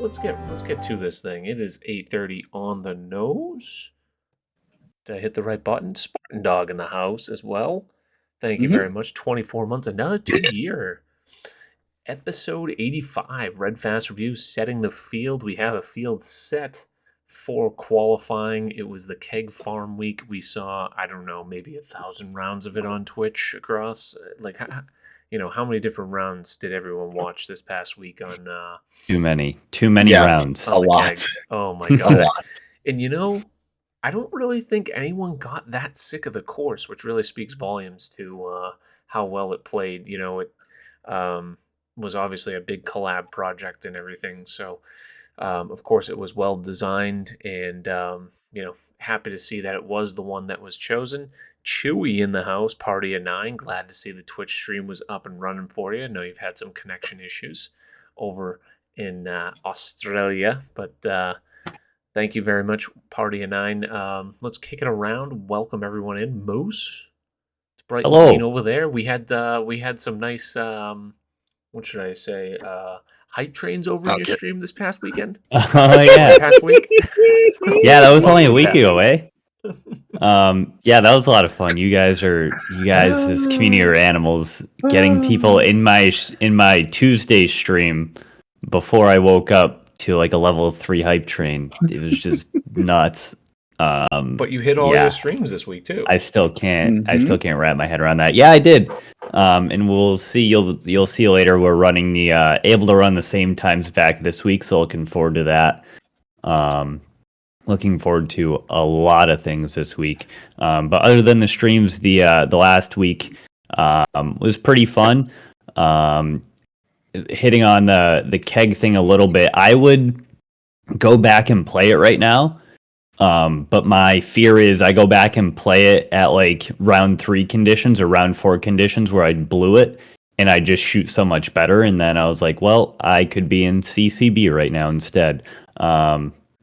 let's get to this thing. It is 8:30 on the nose. Did I hit the right button? Spartan Dog in the house as well. Thank you very much. 24 months, another 2 year. Episode 85, Red Fast Reviews, setting the field. We have a field set for qualifying. It was the Keg Farm week. We saw, I don't know, maybe 1,000 rounds of it on Twitch across. Like, how many different rounds did everyone watch this past week on? Too many rounds. A lot. Keg? Oh my god! And I don't really think anyone got that sick of the course, which really speaks volumes to how well it played. It was obviously a big collab project and everything. So, of course, it was well designed, and happy to see that it was the one that was chosen. Chewy in the house, party of 9. Glad to see the Twitch stream was up and running for you. I know you've had some connection issues over in Australia, but thank you very much, party of 9. Let's kick it around. Welcome everyone in. Moose, it's bright and green over there. We had some nice what should I say? Hype trains over your stream this past weekend. Oh yeah, past week. Yeah, that was only a week ago, eh? Yeah, that was a lot of fun. You guys, as community or animals, getting people in my Tuesday stream before I woke up to like a level 3 hype train. It was just nuts. But you hit all your streams this week too. I still can't wrap my head around that. Yeah, I did. And we'll see. You'll see later. We're running able to run the same times back this week, so looking forward to that. Looking forward to a lot of things this week. But other than the streams, the last week was pretty fun. Hitting on the keg thing a little bit, I would go back and play it right now. But my fear is I go back and play it at like round 3 conditions or round 4 conditions where I blew it and I just shoot so much better. And then I was like, well, I could be in CCB right now instead.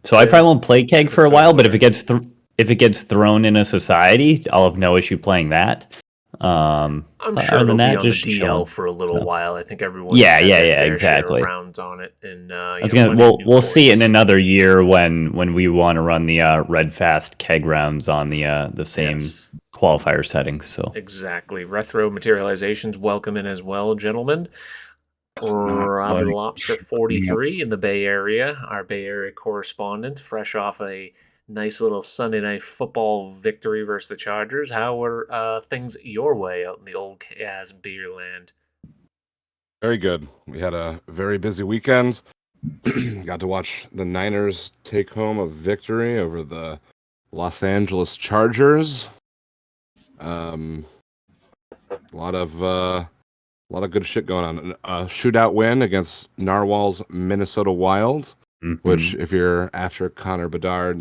So I probably won't play keg for a while, but if it gets thrown in a society, I'll have no issue playing that. I'm sure it'll be on the DL for a little while. I think everyone exactly rounds on it, and we'll see it in another year when we want to run the Red Fast keg rounds on the same qualifier settings. So exactly, retro materializations welcome in as well, gentlemen. Robin Lobster 43 in the Bay Area, our Bay Area correspondent, fresh off a nice little Sunday night football victory versus the Chargers. How were things your way out in the old Kaz Beerland? Very good. We had a very busy weekend. Got to watch the Niners take home a victory over the Los Angeles Chargers. A lot of good shit going on. A shootout win against Narwhal's Minnesota Wild. Which, if you're after Connor Bedard,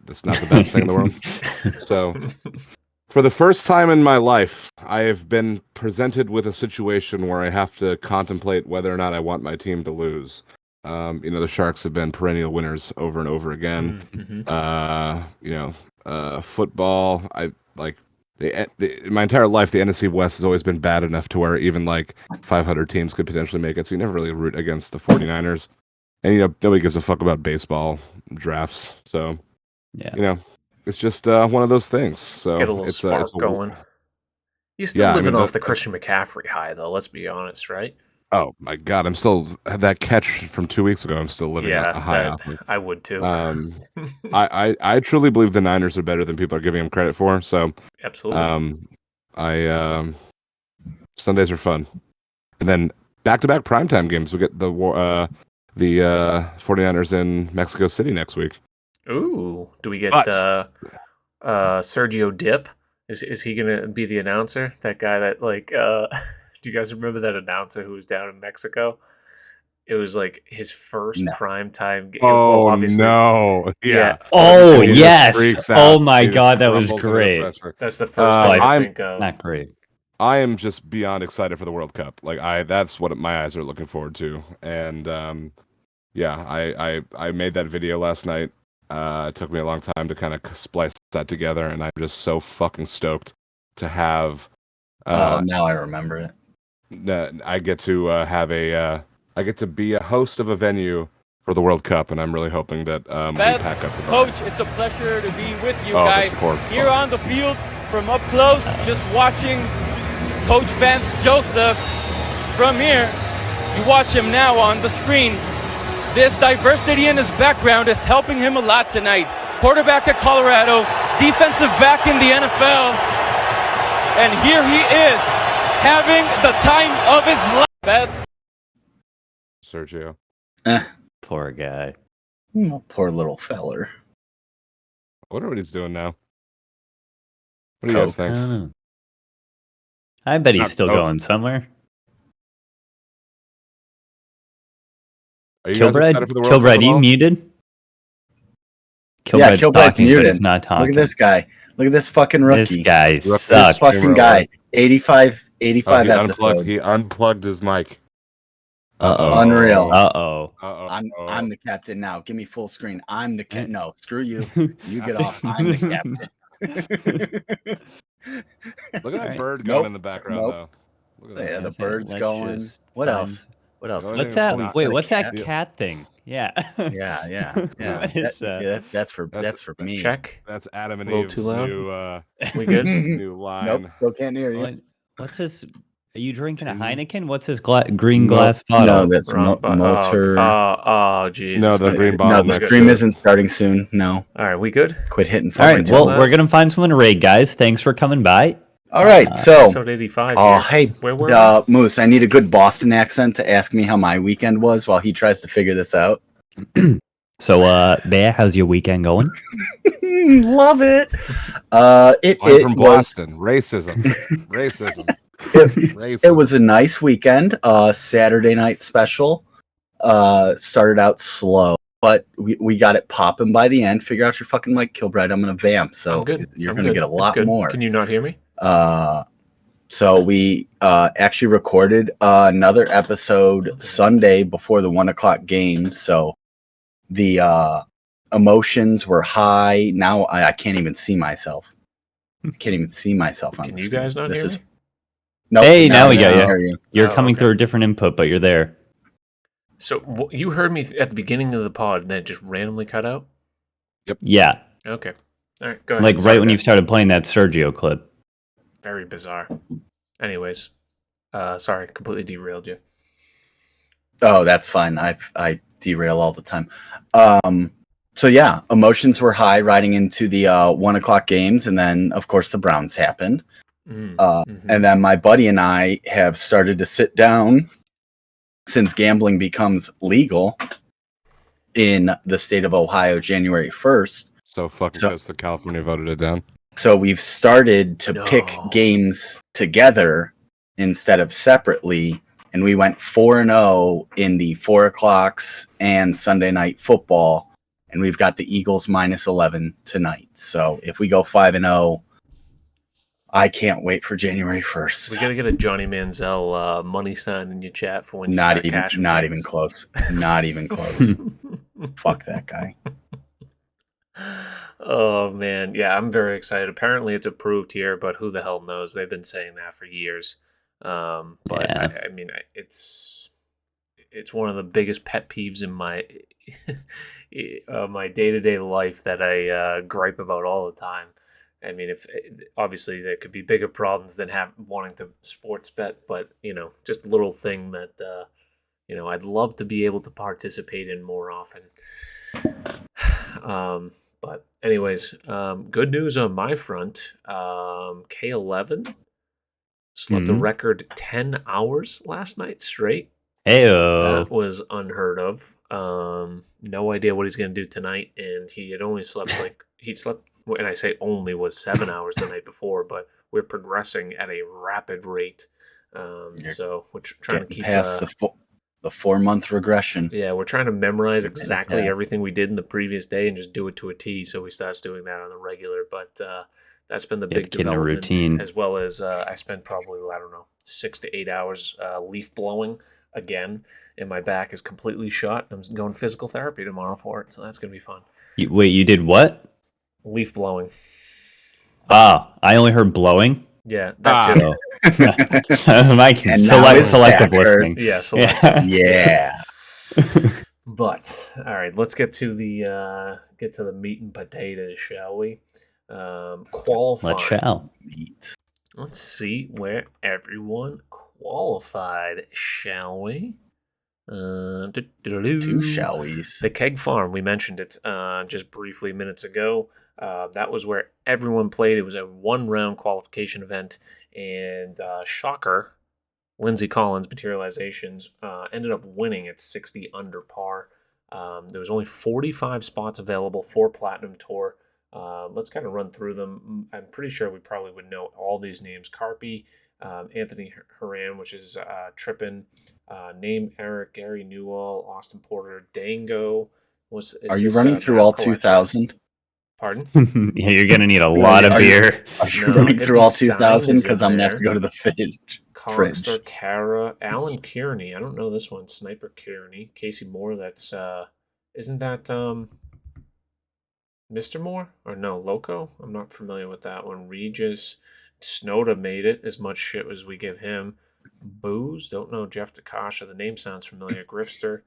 that's not the best thing in the world. So, for the first time in my life, I have been presented with a situation where I have to contemplate whether or not I want my team to lose. The Sharks have been perennial winners over and over again. Football, I like my entire life. The NFC West has always been bad enough to where even like 500 teams could potentially make it. So you never really root against the 49ers. And nobody gives a fuck about baseball drafts, so it's just one of those things. So get a little spark going. You're still living off the Christian McCaffrey high, though. Let's be honest, right? Oh my God, I'm still that catch from 2 weeks ago. I'm still living a high off. I would too. I truly believe the Niners are better than people are giving them credit for. So absolutely. Sundays are fun, and then back-to-back primetime games. We get the 49ers in Mexico City next week. Ooh, do we get Sergio Dip? Is he gonna be the announcer? That guy that do you guys remember that announcer who was down in Mexico? It was like his first primetime game. Oh no! Yeah. Oh yes! Oh my God, that was great. That's the first thing I think of. Not great. I am just beyond excited for the World Cup. That's what my eyes are looking forward to. And I made that video last night. It took me a long time to kind of splice that together, and I'm just so fucking stoked to have. Now I remember it. I get to be a host of a venue for the World Cup, and I'm really hoping that we Beth, pack up the Coach, it's a pleasure to be with you Oh, guys this poor here fuck. on the field from up close, just watching Coach Vance Joseph from here. You watch him now on the screen. This diversity in his background is helping him a lot tonight. Quarterback at Colorado, defensive back in the NFL, and here he is having the time of his life. Beth. Sergio. Poor guy. Poor little feller. I wonder what he's doing now. What do you guys I think? don't know. I bet he's Not still Coke. going somewhere. Are you guys excited for the World Cup Kilbride, at you all? muted? Yeah, Kilbride's Kilbride's talking, muted. but he's not talking. Look at this guy. Look at this fucking rookie. This guy Rookie. This sucks. fucking guy. 85 He episodes. unplugged his mic. Uh-oh. Unreal. Uh-oh. I'm the captain now. Give me full screen. I'm the captain. No, screw you. You get off. I'm the captain. Look at that bird Nope. going in the background, Nope. though. Look at Yeah, that. the Let's birds going. just What find- else? What else? Oh, What's yeah, that? he's Wait, got a what's that cat. cat thing? Yeah. Yeah. What is that? Yeah, that's for me. Check. That's Adam and A little Eve's too loud? new We good? new line. Nope, still can't hear you. What's this? Are you drinking a Two. Heineken? What's this green glass bottle? No, that's Wrong button. motor. Oh, Jesus. No, the Okay. green No, bottle the next stream to it. isn't starting soon. No, All right, we good? quit hitting. All right, fucking well, buttons. we're going to find someone to raid, guys. Thanks for coming by. All right. So, Episode 85 here. hey, Where were we? Moose, I need a good Boston accent to ask me how my weekend was while he tries to figure this out. So, Bear, how's your weekend going? Love it. I'm It from was Boston. Racism. Racism. it Racism. was a nice weekend. Saturday night special. Started out slow, but we got it popping by the end. Figure out your fucking mic, Kilbride. I'm gonna vamp, so I'm good. you're I'm gonna good. get a It's lot good. more. Can you not hear me? So we actually recorded another episode Sunday before the 1:00 game. So the emotions were high. Now I can't even see myself. Can't even see myself on Can the you screen. guys not hear me? Nope, Hey, now we I got can you. hear you. You're Oh, coming okay. through a different input, but you're there. So you heard me at the beginning of the pod, and then it just randomly cut out? Yeah, Okay. All right, go ahead. like Sorry, right when you guys. started playing that Sergio clip. Very bizarre. Anyways, sorry, completely derailed you. Oh, that's fine. I derail all the time. So yeah, emotions were high riding into the 1:00 games, and then of course the Browns happened. Mhm. And then my buddy and I have started to sit down since gambling becomes legal in the state of Ohio January 1st. So fucking So- because the California voted it down. So we've started to No. pick games together instead of separately. And we went 4-0 in the 4:00 and Sunday night football. And we've got the Eagles -11 tonight. So if we go 5-0, I can't wait for January 1st. We gotta get a Johnny Manziel money sign in your chat for when you Not start even, cashing not games. even close. Not even close. Fuck that guy. Oh man, yeah, I'm very excited. Apparently, it's approved here, but who the hell knows? They've been saying that for years. But Yeah. I mean, it's one of the biggest pet peeves in my my day-to-day life that I gripe about all the time. I mean, if obviously there could be bigger problems than wanting to sports bet, but just a little thing that I'd love to be able to participate in more often. But anyways, good news on my front. K11 slept a Mhm. record 10 hours last night straight. Heyo. That was unheard of. No idea what he's going to do tonight, and he had only slept and I say only was 7 hours the night before, but we're progressing at a rapid rate. So we're trying to Getting keep past the 4-month regression. yeah, we're trying to memorize Getting exactly past. everything we did in the previous day and just do it to a T. So he starts doing that on the regular. But that's been the Get big the kid in a development, routine. as well as I spent probably 6 to 8 hours leaf blowing again, and my back is completely shot. I'm going to physical therapy tomorrow for it, so that's gonna be fun. Wait, you did what? Leaf blowing, Ah, I only heard blowing. yeah, that too. That was my And now his selective back listening. Yeah, selective. Yeah. But all right, let's get to the meat and potatoes, shall we? Qualifying. Let's shall. Meat. Let's see where everyone qualified, shall we? Two shall we's. The Keg Farm, we mentioned it just briefly minutes ago. That was where everyone played. It was a one-round qualification event, and shocker, Lindsey Collins, Materializations, ended up winning at 60 under par. There was only 45 spots available for Platinum Tour. Let's kind of run through them. I'm pretty sure we probably would know all these names. Carpy, Anthony Horan, which is Trippin, Name Eric, Gary Newell, Austin Porter, Dango. Are you running through all 2,000? Pardon? Yeah, you're gonna need a lot of beer. Are you running through all 2,000? Because I'm gonna have to go to the fridge. Kongster, Kara, Alan Kearney. I don't know this one. Sniper Kearney, Casey Moore. That's isn't that Mr. Moore or no Loco? I'm not familiar with that one. Regis, Snowda made it. As much shit as we give him. Booze. Don't know Jeff DeKasha. The name sounds familiar. Grifster.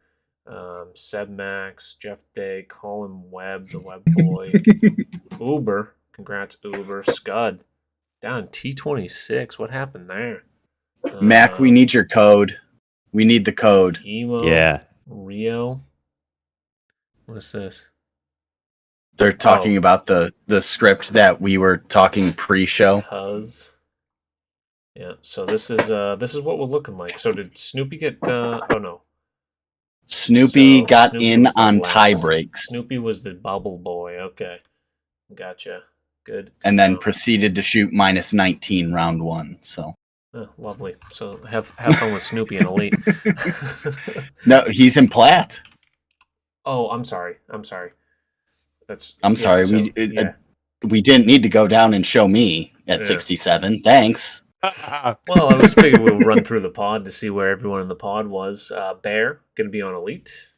Seb Max, Jeff Day, Colin Webb, the Web Boy, Uber. Congrats, Uber. Scud. Down T26. What happened there? Mac, we need your code. We need the code. Emo. Yeah. Rio. What's this? They're talking about the script that we were talking pre-show. Cuz. Yeah. So this is what we're looking like. So did Snoopy get? Oh no. Snoopy got Snoopy in was the on last. tie breaks. Snoopy was the bubble boy. Okay. Gotcha. Good. And then proceeded to shoot minus 19 round one. So lovely. So have fun with Snoopy and Elite. no, he's in Platt. Oh, I'm sorry. I'm sorry. We didn't need to go down and show me at 67. Thanks. Well, I was figuring we'll run through the pod to see where everyone in the pod was. Bear going to be on Elite.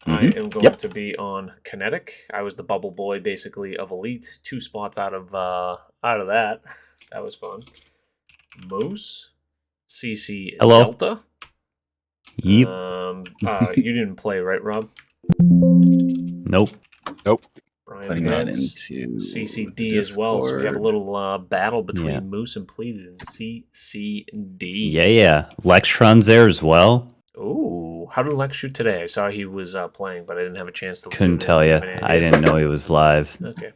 I am going to be on Kinetic. I was the bubble boy, basically, of Elite. 2 spots out of that. That was fun. Moose, CC Hello. Delta. Yep. You didn't play, right, Rob? Nope. Brian Putting that Vance, into CCD as well. So we have a little battle between Moose and Pleated and CCD. Yeah. Lextron's there as well. Ooh, how did Lex shoot today? I saw he was playing, but I didn't have a chance to. Couldn't tell you. I didn't know he was live. Okay.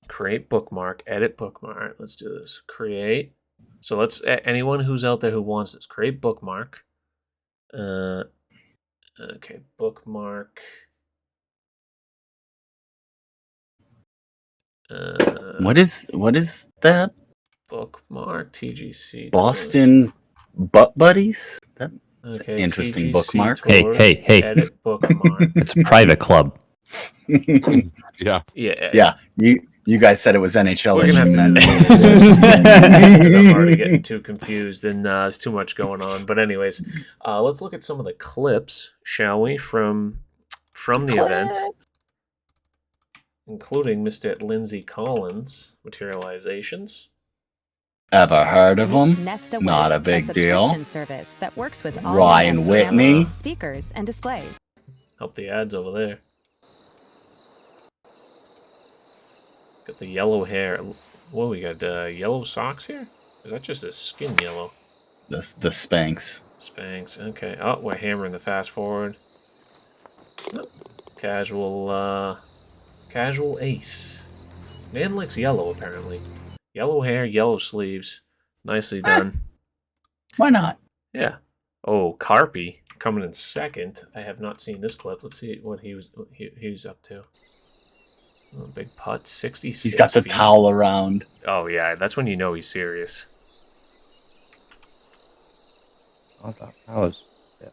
Create bookmark. Edit bookmark. All right, let's do this. Create. So let's anyone who's out there who wants this, create bookmark. Okay, bookmark. What is that? Bookmark TGC Boston Butt Buddies? That's okay, an interesting TGC bookmark. Tours, Hey. Edit bookmark. It's a private club. Yeah. Yeah. You guys said it was NHL. We're gonna have to and because I'm already getting too confused and there's too much going on. But anyways, let's look at some of the clips, shall we, from the event, including Mr. Lindsey Collins, Materializations. Ever heard of them? Nesta Not a big deal. subscription service that works with all Ryan Nesta Whitney. cameras, speakers, and displays. Help the ads over there. Got the yellow hair. Whoa, we got yellow socks here? Is that just a skin yellow? The Spanx. Spanx. Okay. Oh, we're hammering the fast forward. Oh, casual ace. Man likes yellow, apparently. Yellow hair, yellow sleeves. Nicely done. Why not? Yeah. Oh, Carpy coming in second. I have not seen this clip. Let's see what he was up to. Oh, big putt, 66 He's got the feet. towel around. Oh, yeah. That's when you know he's serious. Oh, that was. Yeah.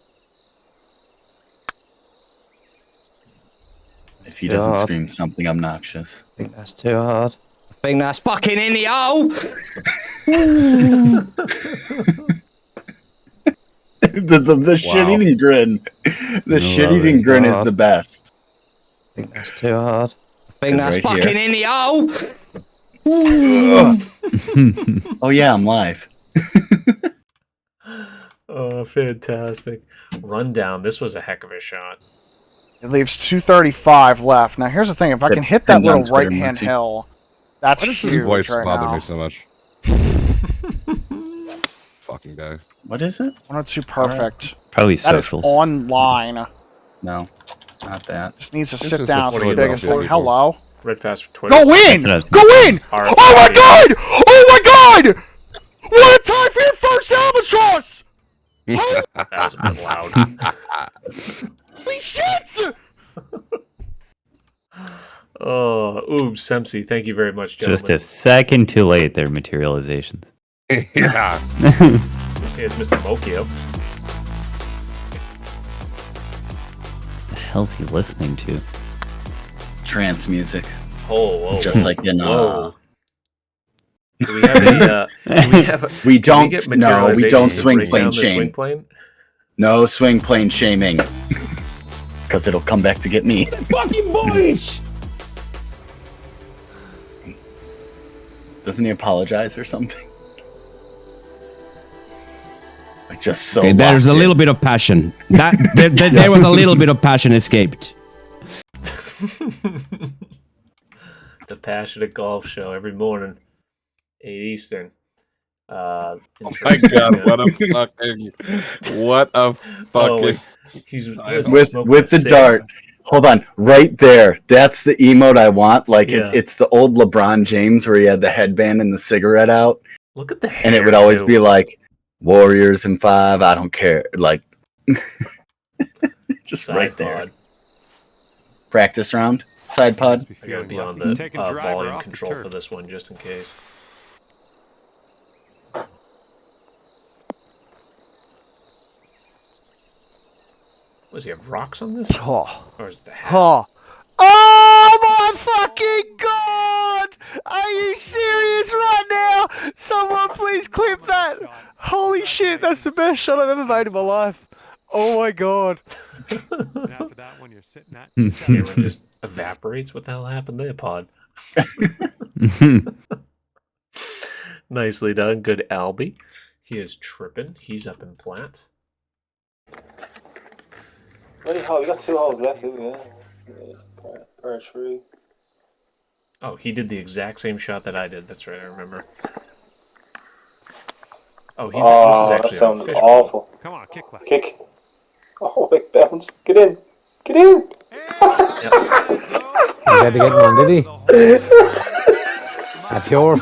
If he doesn't God. scream something obnoxious. I think that's too hard. I think that's fucking in the hole! the shit-eating grin. The shit-eating grin is the best. I think that's too hard. I think that's Right fucking here. in the hole! Oh yeah, I'm live. Oh, fantastic. Rundown. This was a heck of a shot. It leaves 235 left. Now, here's the thing. If I can hit that Pinned on little Twitter, right-hand Muncie. hill, that's Why does huge his voice right bother now. me so much? Fucking guy. What is it? 102 perfect. Probably That is socials. online. No, not that. Just needs to This sit is down the for the biggest Philadelphia one. people. Hello? Red Fast for Twitter. Go in! That's what I was Go gonna in! RFR Oh my Society. god! Oh my god! What a time for your first albatross! That was a bit loud. Holy shit! Oh, oops, Semsey. Thank you very much, gentlemen. Just a second too late there, materializations. Yeah. Here's Mr. Mokio. The hell's he listening to? Trance music, Oh, whoa. just like in Whoa. Do we have a? Do we have? we Can don't get we materialization don't to swing break plane down the swing shame. plane? No swing plane shaming, because it'll come back to get me. Fucking boys! Doesn't he apologize or something? Like just so. Okay, there's a locked in. little bit of passion. There was a little bit of passion escaped. The Passionate Golf Show every morning, 8 Eastern. Oh my god, what a fucking He's with the dart. Hold on, right there. That's the emote I want. Like Yeah. it's the old LeBron James where he had the headband and the cigarette out, Look at the hair. and it would always too. be like Warriors in 5. I don't care. Like just Side right there. pod. Practice round. Side pod. I gotta be on the volume control for this one just in case. Was he have rocks on this? Oh. Or is it the hat? Oh. Oh my fucking god! Are you serious right now? Someone please clip that! Holy shit, that's the best shot I've ever made in my life. Oh my god. And after that one, you're sitting at Camera just evaporates. What the hell happened there, pod? Nicely done. Good Albie. He is tripping. He's up in Platt. Bloody hell, we got 2 holes left, didn't we? Or 3. Oh, he did the exact same shot that I did. That's right, I remember. Oh, Oh, that this is actually sounds a fish awful. Come on, kick left. Kick. Oh, big bounce. Get in. Get in. He had to get one, did he? That's your.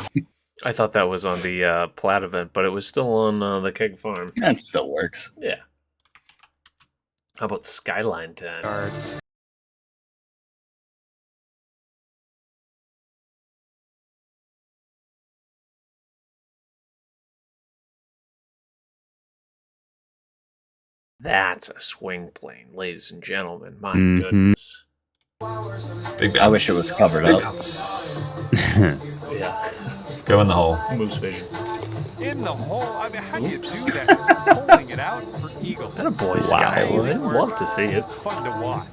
I thought that was on the Platt event, but it was still on the Keg Farm. That still works. Yeah. How about Skyline time? Cards. That's a swing plane, ladies and gentlemen. My Mhm. goodness. I wish it was covered up. Yeah. Go in the hole. Moose vision. In the hole. I mean, how do you do that? Holding it out for eagle. That a boy Skyline. Love to see it. Fun to watch.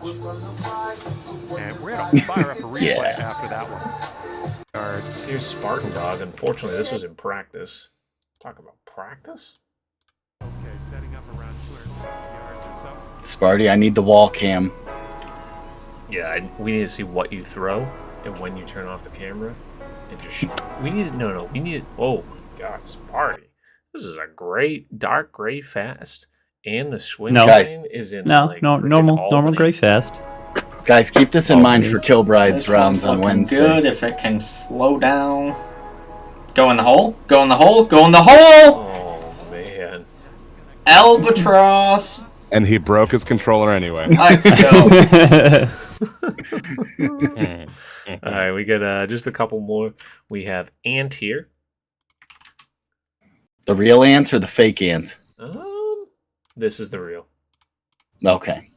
And we're gonna fire up a replay Yeah. after that one. Cards. Here's Spartan Dog. Unfortunately, this was in practice. Talk about practice? Okay, setting up around 250 yards or so. Sparty, I need the wall cam. Yeah, we need to see what you throw and when you turn off the camera. And just we need we need. Oh my God, Sparty! This is a great dark gray fast, and the swing No. lane is in No, like no, freaking normal Albany. gray fast. Guys, keep this in mind for Kilbride's rounds on Wednesday. Good if it can slow down. Go in the hole. Go in the hole. Go in the hole. Oh man! Albatross. And he broke his controller anyway. Let's go. All right, we got just a couple more. We have Ant here. The real ant or the fake ant? This is the real. Okay.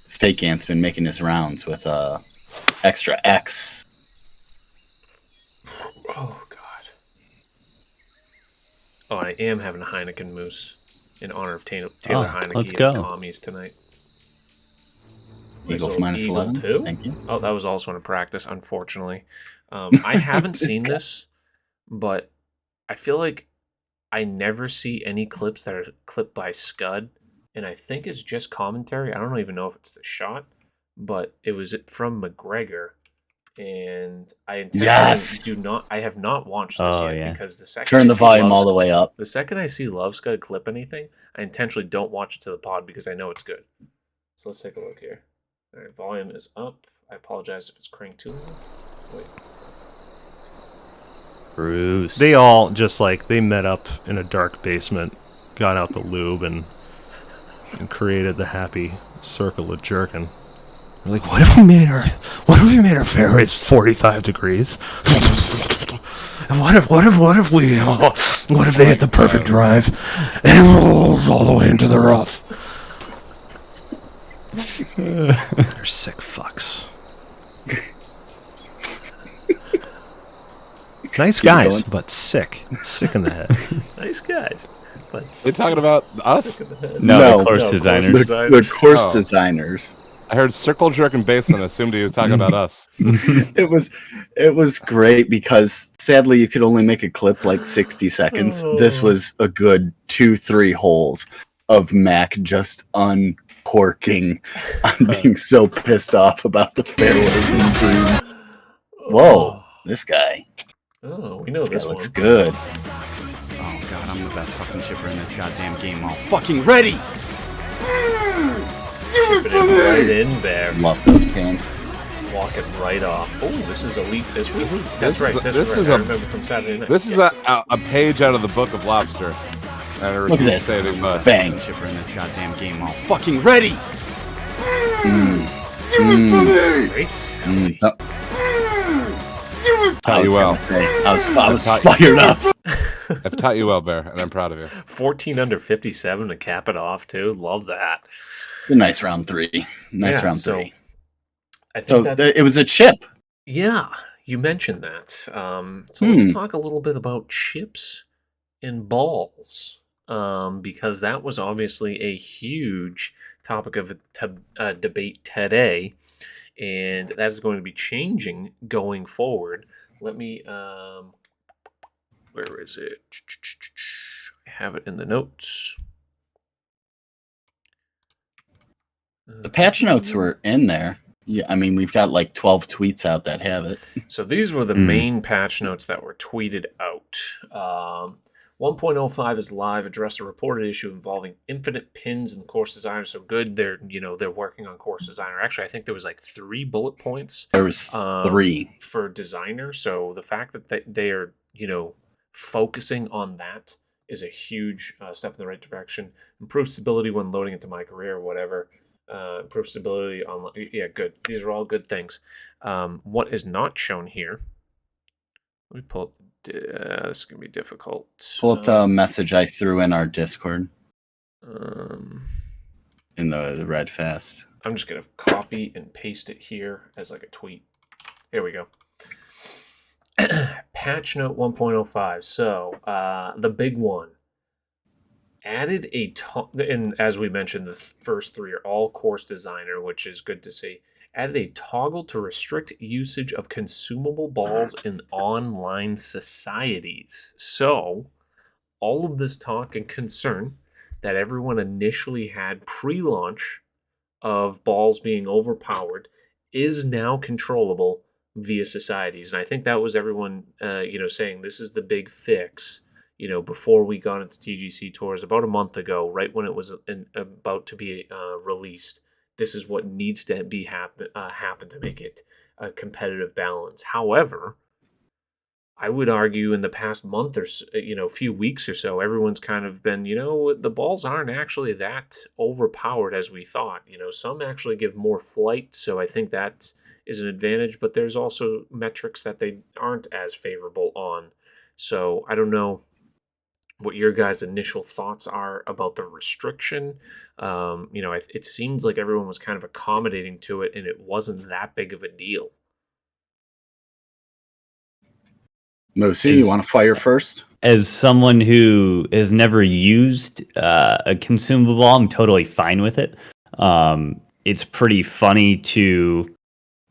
Fake ant's been making his rounds with extra X. Oh God! Oh, I am having a Heineken Moose in honor of Taylor Heineke let's and go. Commies tonight. Eagles So minus Eagle 11. too? Thank you. Oh, that was also in practice, unfortunately. I haven't seen this, but I feel like I never see any clips that are clipped by Scud, and I think it's just commentary. I don't even know if it's the shot, but it was from McGregor, and I intentionally I have not watched this yet because the second turn the volume all the way up. The second I see Love Scud clip anything, I intentionally don't watch it to the pod because I know it's good. So let's take a look here. All right, volume is up. I apologize if it's cranked too loud. Wait. Bruce. They all just like they met up in a dark basement, got out the lube and created the happy circle of jerking. They're like, what if we made our fairways 45 degrees? And what if they hit the perfect drive and it rolls all the way into the rough? They're sick fucks. Nice guys, but sick in the head. Nice guys, but they talking about us? No, the course designers. The course designers. I heard circle jerk and basement. Assumed he was talking about us. It was great because sadly you could only make a clip like 60 seconds. This was a good 2-3 holes of Mac just uncorking on being so pissed off about the fairways and greens. Whoa, this guy. Oh, we know this looks one. good. Oh god, I'm the best fucking chipper in this goddamn game. All fucking ready. Chipping it right in there. Love those pants. Walk it right off. Oh, this is elite this week. That's right. I remember from Saturday night. This is a page out of the Book of Lobster. And Look at this. Bang. Chipper in this goddamn game. All fucking ready. Great sound. Taught you well. I was fired up. I've taught you well, Bear, and I'm proud of you. 14 under 57 to cap it off too. Love that. A nice round three. Round three. I think it was a chip. Yeah, you mentioned that. So let's talk a little bit about chips and balls, because that was obviously a huge topic of debate today, and that is going to be changing going forward. Let me, where is it? I have it in the notes. The patch notes were in there. Yeah, I mean, we've got like 12 tweets out that have it. So these were the main patch notes that were tweeted out. 1.05 is live. Addressed a reported issue involving infinite pins and course designer. So good, they're working on course designer. Actually, I think there was like 3 bullet points. There was 3 for designer. So the fact that they are focusing on that is a huge step in the right direction. Improve stability when loading into my career or whatever. Improve stability on. Yeah, good. These are all good things. What is not shown here? Let me pull up. This is gonna be difficult. Pull up the message I threw in our Discord. In the Red Fest. I'm just gonna copy and paste it here as like a tweet. Here we go. Patch note 1.05. So the big one. Added and as we mentioned, the first 3 are all course designer, which is good to see. Added a toggle to restrict usage of consumable balls in online societies. So, all of this talk and concern that everyone initially had pre-launch of balls being overpowered is now controllable via societies. And I think that was everyone, saying this is the big fix. Before we got into TGC Tours about a month ago, right when it was about to be released, this is what needs to be happen to make it a competitive balance. However, I would argue in the past month or so, few weeks or so, everyone's kind of been, the balls aren't actually that overpowered as we thought. Some actually give more flight, so I think that is an advantage. But there's also metrics that they aren't as favorable on. So I don't know what your guys' initial thoughts are about the restriction. It seems like everyone was kind of accommodating to it, and it wasn't that big of a deal. Mosi, you want to fire first? As someone who has never used a consumable ball, I'm totally fine with it. It's pretty funny to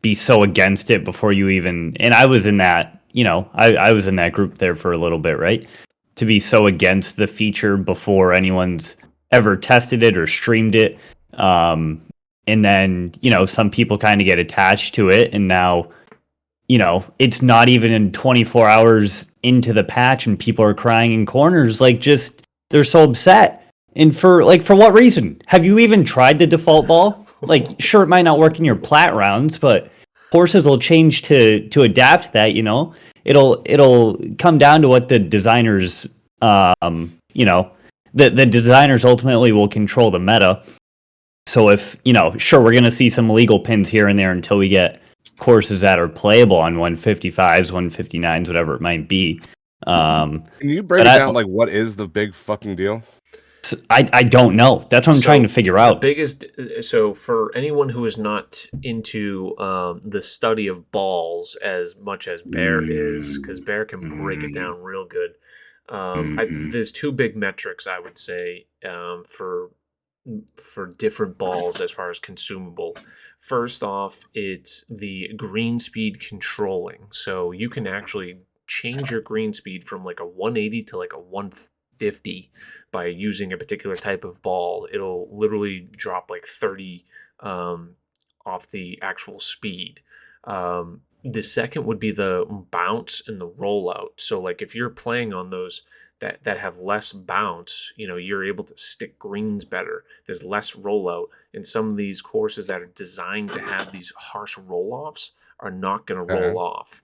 be so against it before you even. And I was in that, I was in that group there for a little bit, right? to be so against the feature before anyone's ever tested it or streamed it. And then, some people kind of get attached to it, and now, it's not even in 24 hours into the patch and people are crying in corners, they're so upset. And for what reason? Have you even tried the default ball? Sure, it might not work in your plat rounds, but courses will change to adapt to that, It'll come down to what the designers, the designers ultimately will control the meta. So if, sure, we're going to see some illegal pins here and there until we get courses that are playable on 155s, 159s, whatever it might be. Can you break it down? What is the big fucking deal? I don't know. That's what I'm trying to figure out. So for anyone who is not into the study of balls as much as Bear is, because Bear can break it down real good. There's two big metrics I would say for different balls as far as consumable. First off, it's the green speed controlling. So you can actually change your green speed from like a 180 to like a 150 by using a particular type of ball. It'll literally drop like 30 off the actual speed. The second would be the bounce and the rollout. So like if you're playing on those that have less bounce, you're able to stick greens better. There's less rollout. And some of these courses that are designed to have these harsh roll-offs are not going to roll off.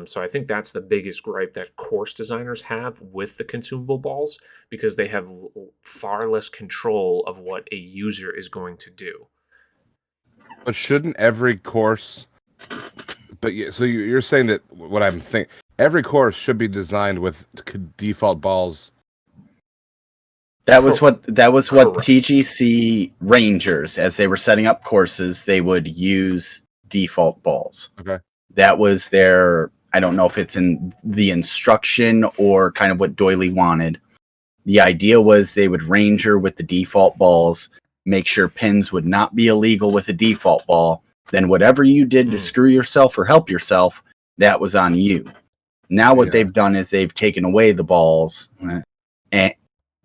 So I think that's the biggest gripe that course designers have with the consumable balls, because they have far less control of what a user is going to do. But shouldn't every course... so you're saying that what I'm thinking... Every course should be designed with default balls. That was what TGC Rangers, as they were setting up courses, they would use default balls. Okay. That was their, I don't know if it's in the instruction or kind of what Doily wanted. The idea was they would ranger with the default balls, make sure pins would not be illegal with a default ball. Then whatever you did to screw yourself or help yourself, that was on you. Now what they've done is they've taken away the balls, and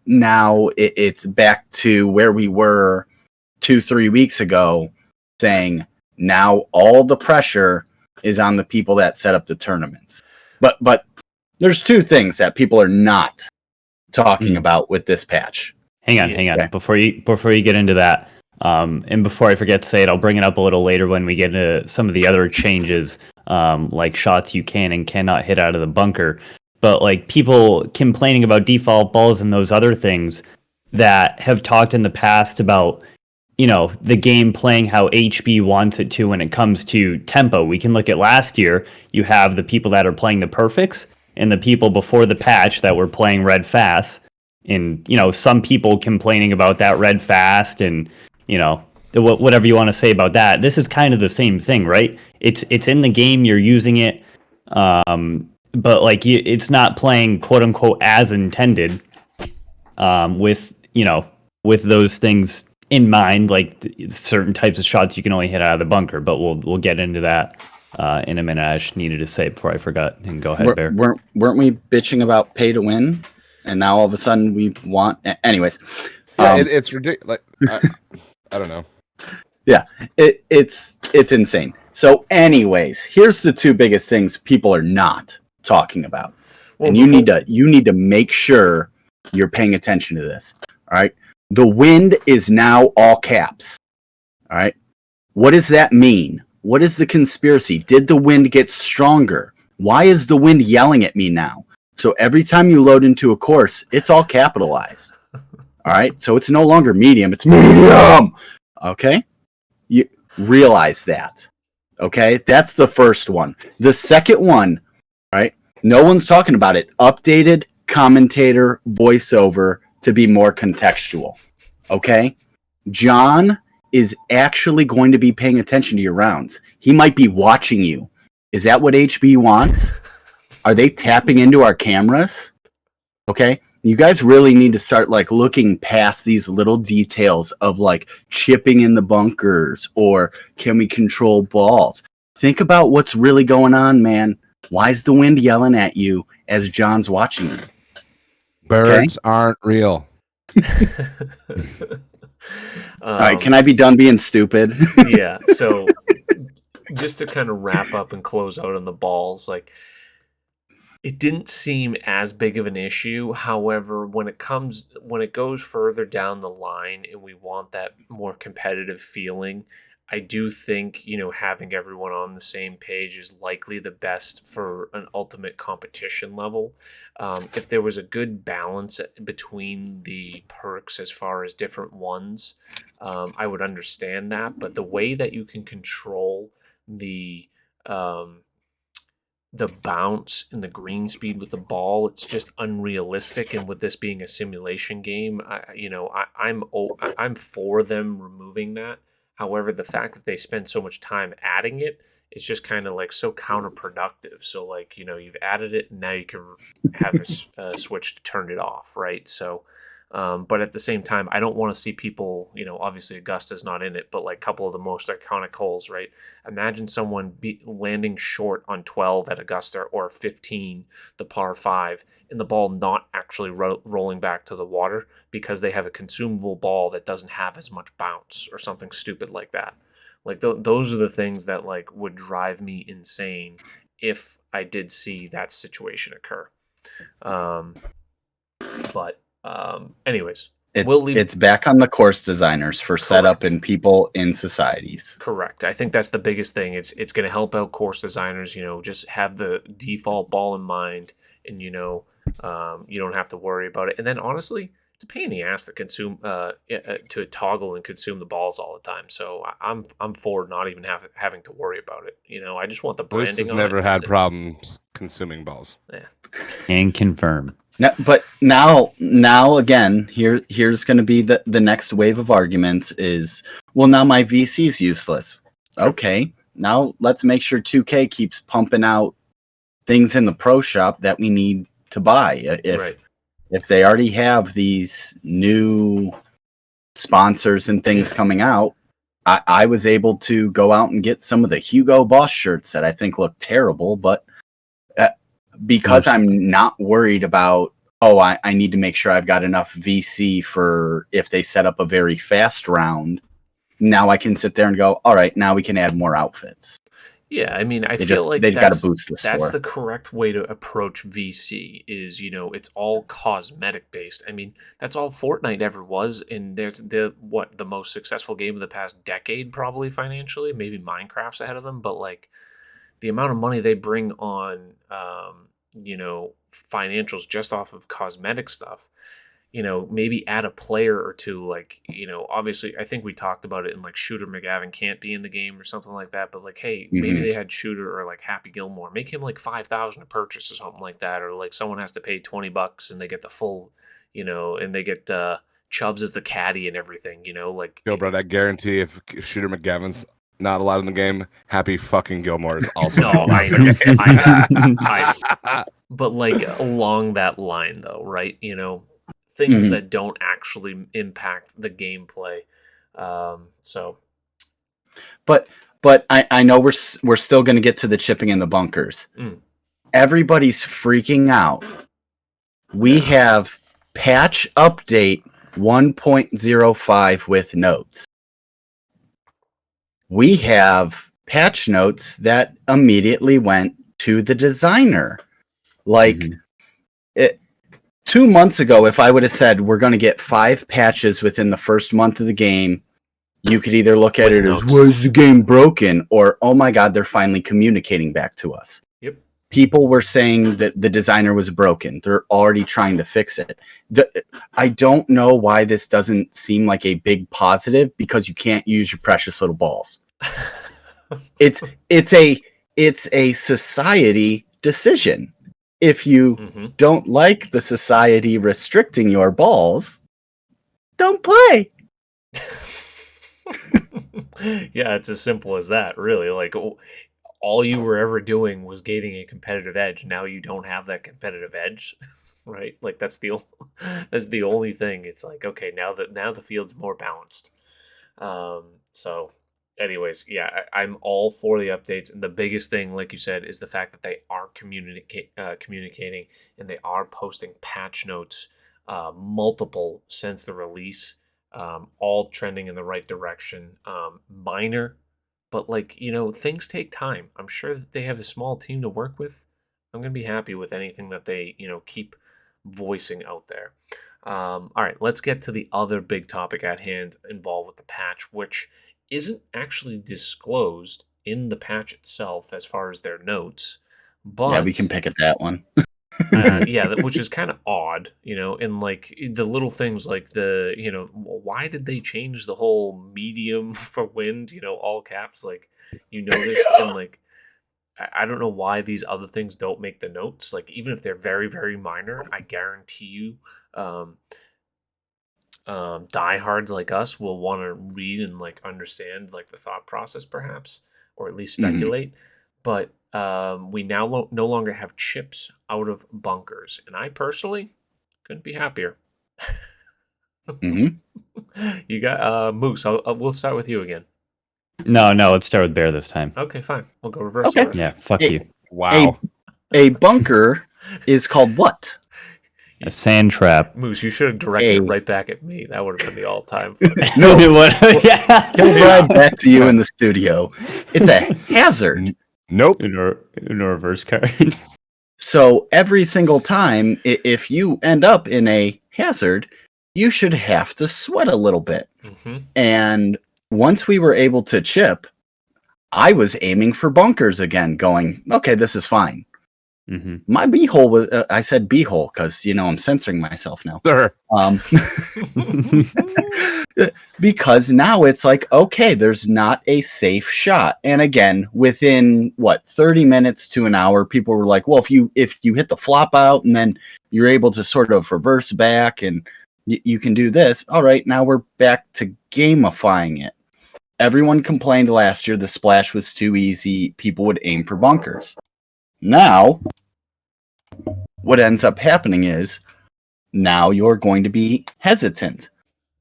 now it's back to where we were 2-3 weeks ago, saying now all the pressure is on the people that set up the tournaments. But there's two things that people are not talking about with this patch. Hang on. Okay. Before you get into that, and before I forget to say it, I'll bring it up a little later when we get into some of the other changes, like shots you can and cannot hit out of the bunker. But like people complaining about default balls and those other things that have talked in the past about, the game playing how HB wants it to when it comes to tempo. We can look at last year. You have the people that are playing the perfects and the people before the patch that were playing red fast. And, some people complaining about that red fast and, whatever you want to say about that. This is kind of the same thing, right? It's in the game, you're using it, but like it's not playing quote unquote as intended, with those things in mind, like certain types of shots you can only hit out of the bunker. But we'll get into that in a minute. I just needed to say it before I forgot. And go ahead, Bear. Weren't we bitching about pay to win, and now all of a sudden we want? Anyways, it's ridiculous. I don't know. Yeah, it's insane. So, anyways, here's the two biggest things people are not talking about, and you need to make sure you're paying attention to this. All right, the wind is now all caps. All right, what does that mean? What is the conspiracy? Did the wind get stronger? Why is the wind yelling at me now? So every time you load into a course, it's all capitalized. All right, so it's no longer medium; it's medium. Okay, you realize that. Okay, that's the first one. The second one, right? No one's talking about it. Updated commentator voiceover to be more contextual. Okay, John is actually going to be paying attention to your rounds. He might be watching you. Is that what HB wants? Are they tapping into our cameras? Okay, you guys really need to start like looking past these little details of like chipping in the bunkers or can we control balls? Think about what's really going on, man. Why is the wind yelling at you as John's watching you? Birds aren't real. All right, can I be done being stupid? Yeah, so just to kind of wrap up and close out on the balls, like it didn't seem as big of an issue. However, when it goes further down the line and we want that more competitive feeling, I do think, having everyone on the same page is likely the best for an ultimate competition level. If there was a good balance between the perks as far as different ones, I would understand that. But the way that you can control um, the bounce and the green speed with the ball, it's just unrealistic. And with this being a simulation game, I'm for them removing that. However, the fact that they spend so much time adding it, it's just kind of like so counterproductive. So like, you've added it and now you can have a switch to turn it off, right? So but at the same time, I don't want to see people, obviously Augusta's not in it, but like a couple of the most iconic holes, right? Imagine someone landing short on 12 at Augusta or 15, the par 5, and the ball not actually rolling back to the water because they have a consumable ball that doesn't have as much bounce or something stupid like that. Like those are the things that like would drive me insane if I did see that situation occur. Anyways, it's back on the course designers for setup and people in societies. Correct. I think that's the biggest thing. It's going to help out course designers. Just have the default ball in mind, and you don't have to worry about it. And then honestly, it's a pain in the ass to consume to toggle and consume the balls all the time. So I'm for not even having to worry about it. I just want the branding. Bruce has never had problems consuming balls. Yeah, and confirm. But now again, here's going to be the next wave of arguments is, well, now my VC's useless. Okay, now let's make sure 2K keeps pumping out things in the pro shop that we need to buy. If they already have these new sponsors and things coming out, I was able to go out and get some of the Hugo Boss shirts that I think look terrible, but because I'm not worried about, I need to make sure I've got enough VC for if they set up a very fast round. Now I can sit there and go, all right, now we can add more outfits. Yeah, I mean, I feel like they've got to boost the store. That's the correct way to approach VC is, it's all cosmetic based. I mean, that's all Fortnite ever was. And there's the most successful game of the past decade, probably financially. Maybe Minecraft's ahead of them, but like the amount of money they bring on, financials just off of cosmetic stuff, maybe add a player or two, like, obviously I think we talked about it in like Shooter McGavin can't be in the game or something like that, but like, hey, maybe they had Shooter or like Happy Gilmore, make him like 5,000 a purchase or something like that, or like someone has to pay $20 and they get the full, and they get Chubbs as the caddy and everything, like. Yo, bro, I guarantee if Shooter McGavin's not allowed in the game, Happy fucking Gilmore is also. No, I know. But like along that line though, right? Things that don't actually impact the gameplay. But I know we're still going to get to the chipping in the bunkers. Everybody's freaking out. We have patch update 1.05 with notes. We have patch notes that immediately went to the designer. Like 2 months ago, if I would have said we're going to get 5 patches within the first month of the game, you could either look at it as, was the game broken? Or, oh my God, they're finally communicating back to us. Yep. People were saying that the designer was broken. They're already trying to fix it. I don't know why this doesn't seem like a big positive, because you can't use your precious little balls. It's a society decision. If you don't like the society restricting your balls, don't play. Yeah, it's as simple as that, really. Like, all you were ever doing was gaining a competitive edge. Now you don't have that competitive edge, right? Like that's the only thing. It's like, okay, now the field's more balanced. So anyways, yeah, I'm all for the updates. And the biggest thing, like you said, is the fact that they are communicating and they are posting patch notes multiple since the release, all trending in the right direction. Minor, but like, things take time. I'm sure that they have a small team to work with. I'm going to be happy with anything that they, keep voicing out there. All right, let's get to the other big topic at hand involved with the patch, which isn't actually disclosed in the patch itself as far as their notes. But yeah, we can pick at that one. yeah, which is kind of odd, and like the little things like why did they change the whole medium for wind, all caps, like noticed, and like I don't know why these other things don't make the notes. Like even if they're very, very minor, I guarantee you, diehards like us will want to read and like understand like the thought process, perhaps, or at least speculate. But we now no longer have chips out of bunkers, and I personally couldn't be happier. You got Moose. We'll start with you again. No, let's start with Bear this time. Okay, fine. We'll go reverse order. Yeah, fuck you. Wow. A bunker is called what? A sand trap. Moose, you should have directed it right back at me. That would have been the all-time. No, Yeah. he'll ride back to you in the studio. It's a hazard. Nope. In a reverse card. So every single time, if you end up in a hazard, you should have to sweat a little bit. And once we were able to chip, I was aiming for bunkers again, going, okay, this is fine. My b-hole was, I said b-hole because, I'm censoring myself now. Sure. Because now it's like, okay, there's not a safe shot. And again, within 30 minutes to an hour, people were like, well, if you hit the flop out and then you're able to sort of reverse back and you can do this. All right, now we're back to gamifying it. Everyone complained last year the splash was too easy. People would aim for bunkers. Now, what ends up happening is now you're going to be hesitant.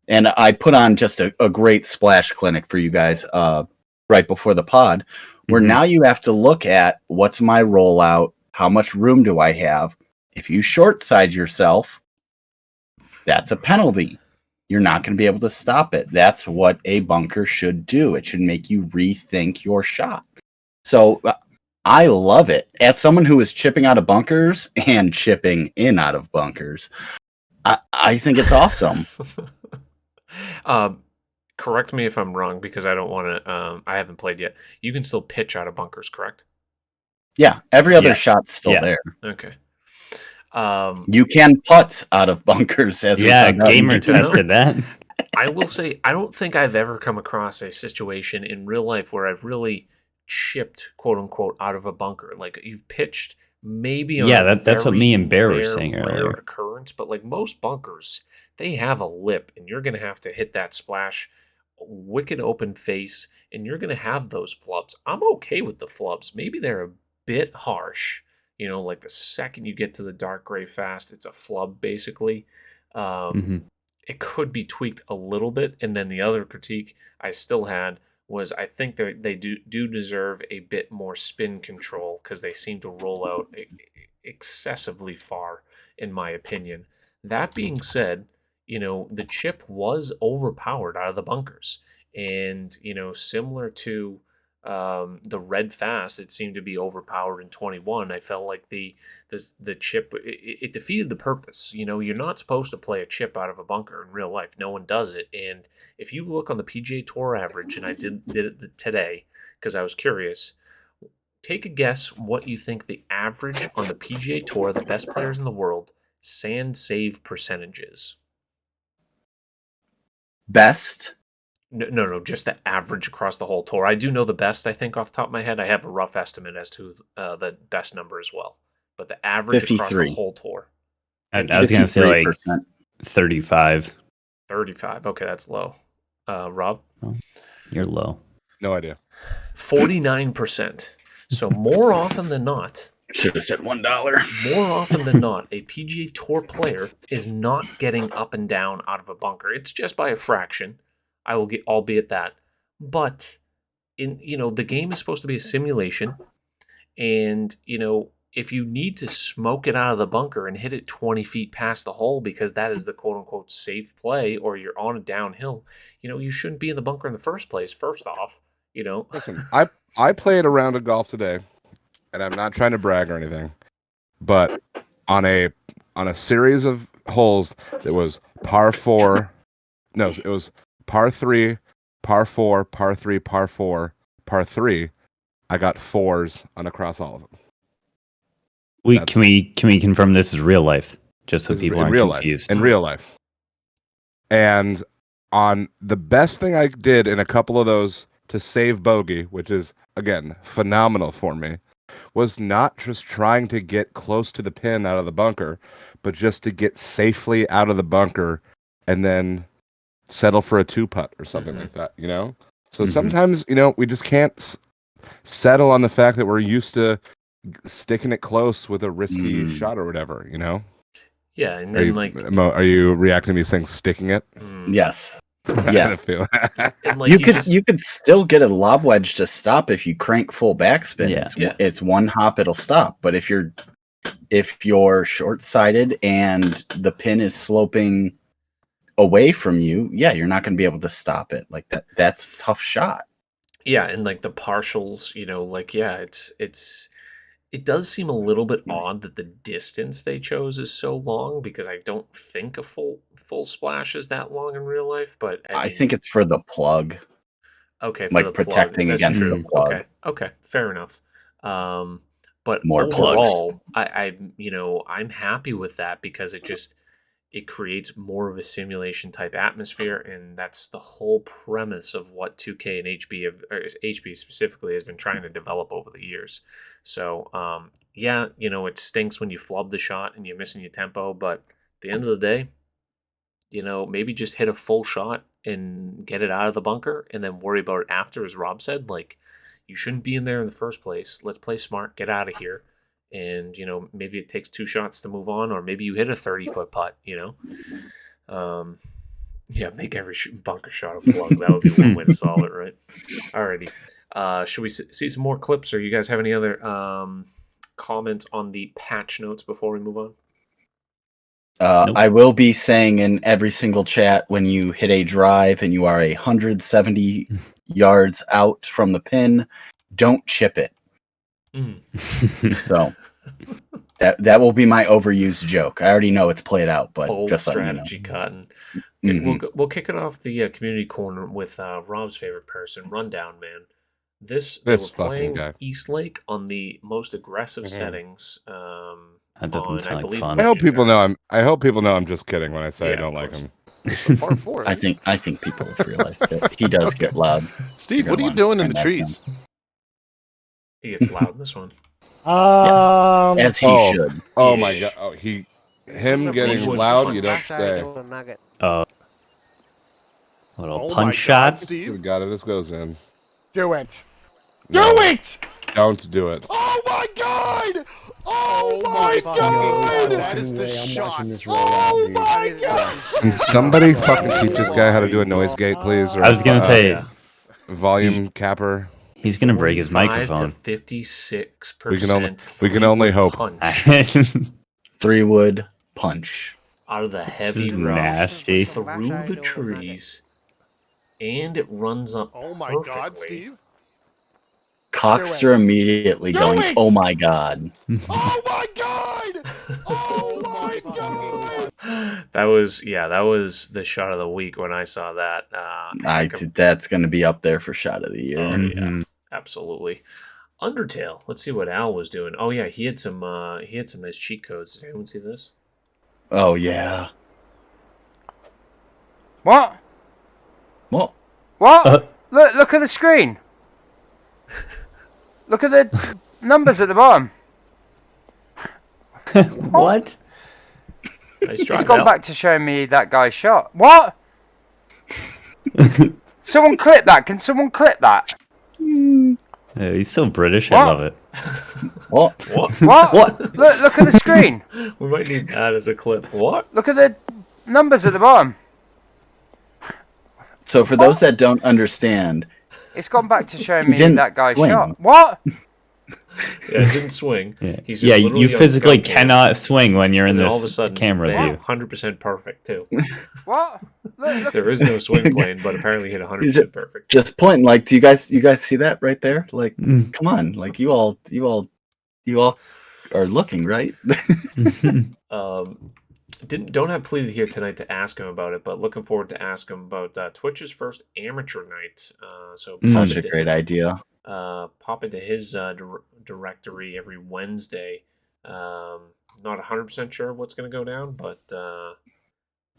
And I put on just a great splash clinic for you guys right before the pod, where now you have to look at what's my rollout, how much room do I have. If you short side yourself, that's a penalty. You're not going to be able to stop it. That's what a bunker should do. It should make you rethink your shot. So I love it. As someone who is chipping out of bunkers and chipping in out of bunkers, I think it's awesome. Correct me if I'm wrong, because I don't want to. I haven't played yet. You can still pitch out of bunkers, correct? Yeah, every other shot's still there. Okay. You can putt out of bunkers, as gamer tested that. I will say, I don't think I've ever come across a situation in real life where I've really chipped, quote unquote, out of a bunker. Like you've pitched maybe on that's what me and Bear were saying earlier. Occurrence, but like most bunkers, they have a lip, and you're going to have to hit that splash, wicked open face, and you're going to have those flubs. I'm okay with the flubs. Maybe they're a bit harsh. Like the second you get to the dark gray fast, it's a flub basically. It could be tweaked a little bit. And then the other critique I still had was I think they do deserve a bit more spin control, because they seem to roll out excessively far, in my opinion. That being said, the chip was overpowered out of the bunkers, and similar to the red fast, it seemed to be overpowered in 21. I felt like the chip, it defeated the purpose. You're not supposed to play a chip out of a bunker in real life. No one does it. And if you look on the PGA Tour average, and I did it today because I was curious, take a guess what you think the average on the PGA Tour, the best players in the world, sand save percentage is. Best? No, just the average across the whole tour. I do know the best, I think, off the top of my head. I have a rough estimate as to the best number as well. But the average 53. across the whole tour. I was going to say like 35. 35. Okay, that's low. Rob? Oh, you're low. No idea. 49%. So more often than not, should have said $1. More often than not, a PGA Tour player is not getting up and down out of a bunker. It's just by a fraction. Albeit that, but in the game is supposed to be a simulation, and if you need to smoke it out of the bunker and hit it 20 feet past the hole because that is the quote unquote safe play, or you're on a downhill, you shouldn't be in the bunker in the first place. First off, Listen, I played a round of golf today, and I'm not trying to brag or anything, but on a series of holes, it was par 4. No, it was par 3, par 4, par 3, par 4, par 3. I got 4s on across all of them. Can we confirm this is real life, just so people aren't confused? In real life. And on the best thing I did in a couple of those to save bogey, which is again phenomenal for me, was not just trying to get close to the pin out of the bunker, but just to get safely out of the bunker and then settle for a 2-putt or something like that, So sometimes, we just can't settle on the fact that we're used to sticking it close with a risky shot or whatever, Yeah, and then are you reacting to me saying sticking it? Yes. Yeah. and you could still get a lob wedge to stop if you crank full backspin. Yeah. It's one hop, it'll stop. But if you're short-sighted and the pin is sloping away from you, you're not going to be able to stop it. Like that's a tough shot. Yeah, and the partials, it does seem a little bit odd that the distance they chose is so long, because I don't think a full splash is that long in real life. But I think it's for the plug. Okay, for like the protecting plug. against the plug. Okay, fair enough. But More overall, I'm happy with that, because it creates more of a simulation type atmosphere, and that's the whole premise of what 2K and HB specifically has been trying to develop over the years. So it stinks when you flub the shot and you're missing your tempo, but at the end of the day, maybe just hit a full shot and get it out of the bunker and then worry about it after. As Rob said, you shouldn't be in there in the first place. Let's play smart, get out of here. And, maybe it takes 2 shots to move on, or maybe you hit a 30-foot putt, make every bunker shot a plug. That would be one way to solve it, right? Alrighty. Should we see some more clips, or you guys have any other comments on the patch notes before we move on? Nope. I will be saying in every single chat, when you hit a drive and you are 170 yards out from the pin, don't chip it. So that will be my overused joke. I already know it's played out, but Bold just strategy, Cotton. Okay, we'll kick it off the community corner with Rob's favorite person, Rundown Man. They were playing guy. Eastlake on the most aggressive settings. That doesn't sound like fun. I hope people know I'm just kidding when I say I don't like him. Par 4. I think people have realized that he does get loud. Steve, what are you doing in the trees? He gets loud in this one. Yes, as he should. Oh my god! Oh, him getting loud. You don't say. Little punch shots. Steve, got it. This goes in. Do it. No, Do it! Don't do it. Oh my god! Oh my god! That is the shot. Oh my god! Can somebody fucking teach this guy how to do a noise gate, please? Or, I was gonna say volume capper. He's gonna break his 5 microphone. to 56%. We can only hope. 3-wood punch out of the heavy rough, nasty, through the trees, and it runs up. Oh my god, Steve! Cockster immediately going, "Oh my god! Oh my god! Oh my god!" That was the shot of the week when I saw that. That's going to be up there for shot of the year. Oh, yeah, absolutely. Undertale. Let's see what Al was doing. Oh yeah, he had some nice cheat codes. Did anyone see this? Oh yeah. What? What? What? Look at the screen. Look at the numbers at the bottom. What? Nice try, It's gone Al. back to showing me that guy's shot. What? Someone clip that. Can someone clip that? Yeah, he's so British. What? I love it. What? What? Look at the screen. We might need that as a clip. What? Look at the numbers at the bottom. So for those that don't understand, It's gone back to showing me didn't that guy's swing. shot. What? Yeah, it didn't swing. Yeah, He's just literally you on physically scout cam, cannot swing when you're in and then this all of a sudden, camera bam, view. 100% perfect too. What? Look. There is no swing plane, but apparently hit 100% perfect. Just pointing, like, do you guys see that right there? Like, come on, like you all are looking, right? Don't have pleaded here tonight to ask him about it, but looking forward to ask him about Twitch's first amateur night. So Such a great idea. Pop into his directory every Wednesday. Not 100% sure what's going to go down, but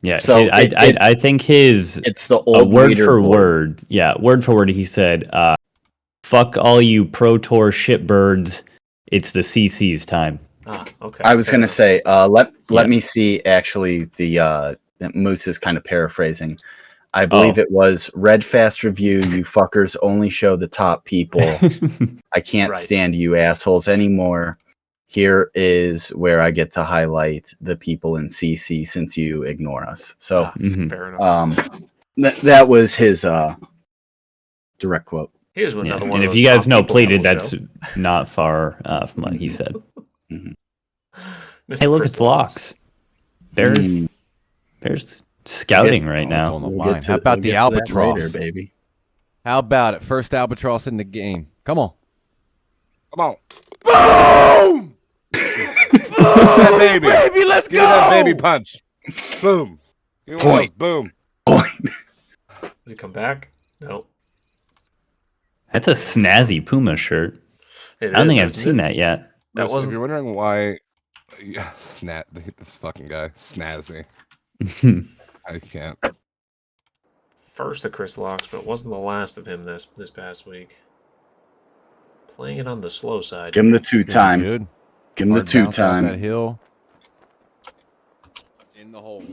yeah. So I think it's the old word for leaderboard. word. Yeah, word for word. He said, "Fuck all you Pro Tour shitbirds. It's the CC's time." Okay. I was going to say, let Yeah. me see. Actually, the Moose is kind of paraphrasing. I believe it was Red Fast Review. You fuckers only show the top people. I can't stand you assholes anymore. Here is where I get to highlight the people in CC since you ignore us. So, fair enough. that was his direct quote. Here's another one. And of if those you guys top know people that pleaded, will that's show. not far from what he said. Mr. Hey, look, Chris it's locks. There's scouting right now. On the line. How about the albatross, later, baby? How about it? First albatross in the game. Come on. Come on. Boom! That baby. Baby, let's Give go! that baby punch. Boom. Give me one of those. Boom. Does he come back? No. That's a snazzy Puma shirt. It I don't think is, I've isn't seen it? that yet. That If wasn't. you're wondering why, this fucking guy, Snazzy. I can't. First of Chris Locks, but it wasn't the last of him this past week. Playing it on the slow side. Give him the two-time. Good. Give him the Hard bounce out two-time. that hill. In the hole.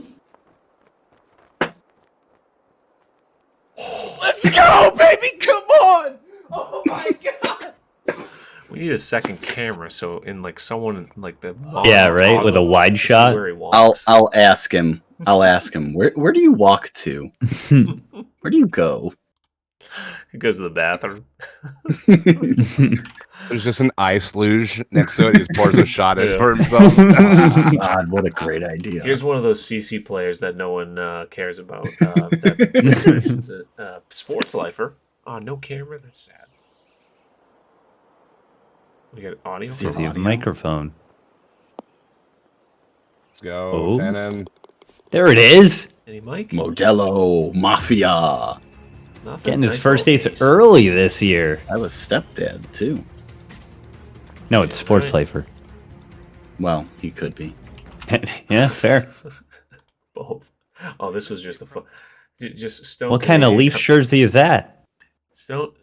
Let's go, baby! Come on! Oh my god! We need a second camera, so in like someone like the Yeah, right, with a wide to see shot. where he walks. I'll ask him. Where do you walk to? Where do you go? He goes to the bathroom. There's just an ice luge next to it. He just pours a shot in Yeah. for himself. God, what a great idea. Here's one of those CC players that no one cares about. That mentions it. Sports lifer. Oh, no camera. That's sad. We got audio. Does he have a microphone? Let's go, Oh. Shannon. There it is. Any mic? Modelo Mafia. Nothing. Getting his Nice first little ace piece. early this year. I was stepdad too. No, it's Sports Lifer. Well, he could be. Yeah, fair. Both. Oh, this was just a fun. Just Stone. What kind of Canadian Leaf jersey is that? Stone.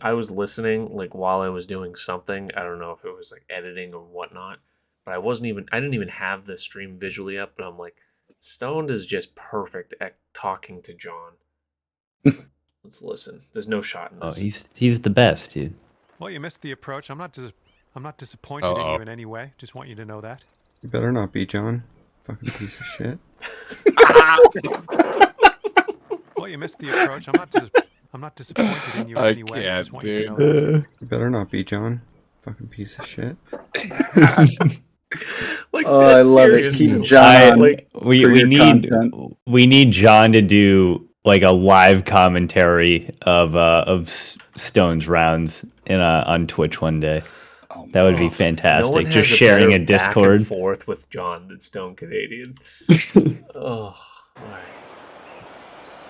I was listening like while I was doing something. I don't know if it was like editing or whatnot, but I didn't even have the stream visually up. But I'm like, Stoned is just perfect at talking to John. Let's listen. There's no shot in Oh, this. he's the best, dude. Well, you missed the approach. I'm not disappointed in you in any way. Just want you to know that. You better not be, John. Fucking piece of shit. Well, you missed the approach. I'm not disappointed in you in any way. Just want you to know that. You better not be, John. Fucking piece of shit. Like, Oh, dead I love it. serious, Keep too. John. We for your need content. we need John to do like a live commentary of Stone's rounds on Twitch one day. That would be No one fantastic. has Just a sharing better a Discord. back and forth with John than Stone Canadian. Oh, all right.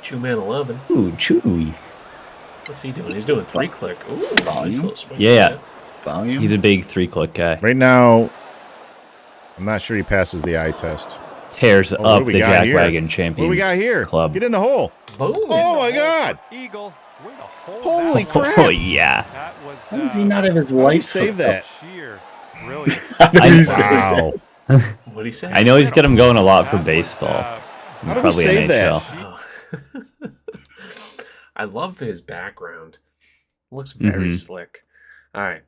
Chew Man 11. Ooh, Chewy. What's he doing? He's doing 3-click. Ooh, nice little swing. Yeah, Volume. he's a big 3-click guy. Right now, I'm not sure he passes the eye test. Tears Oh, what up do we the got here? Jackwagon What Champions do we got here? Club. Get in the hole. Boom. Oh my god. Eagle. Way to hold Holy that crap. Oh yeah. That was. How does he not have his How do you life save that? Sheer brilliance. Wow. What do you say? I know he's got him going a lot for That was, baseball. How do we Probably save that? NHL. Oh. I love his background. Looks very slick. All right.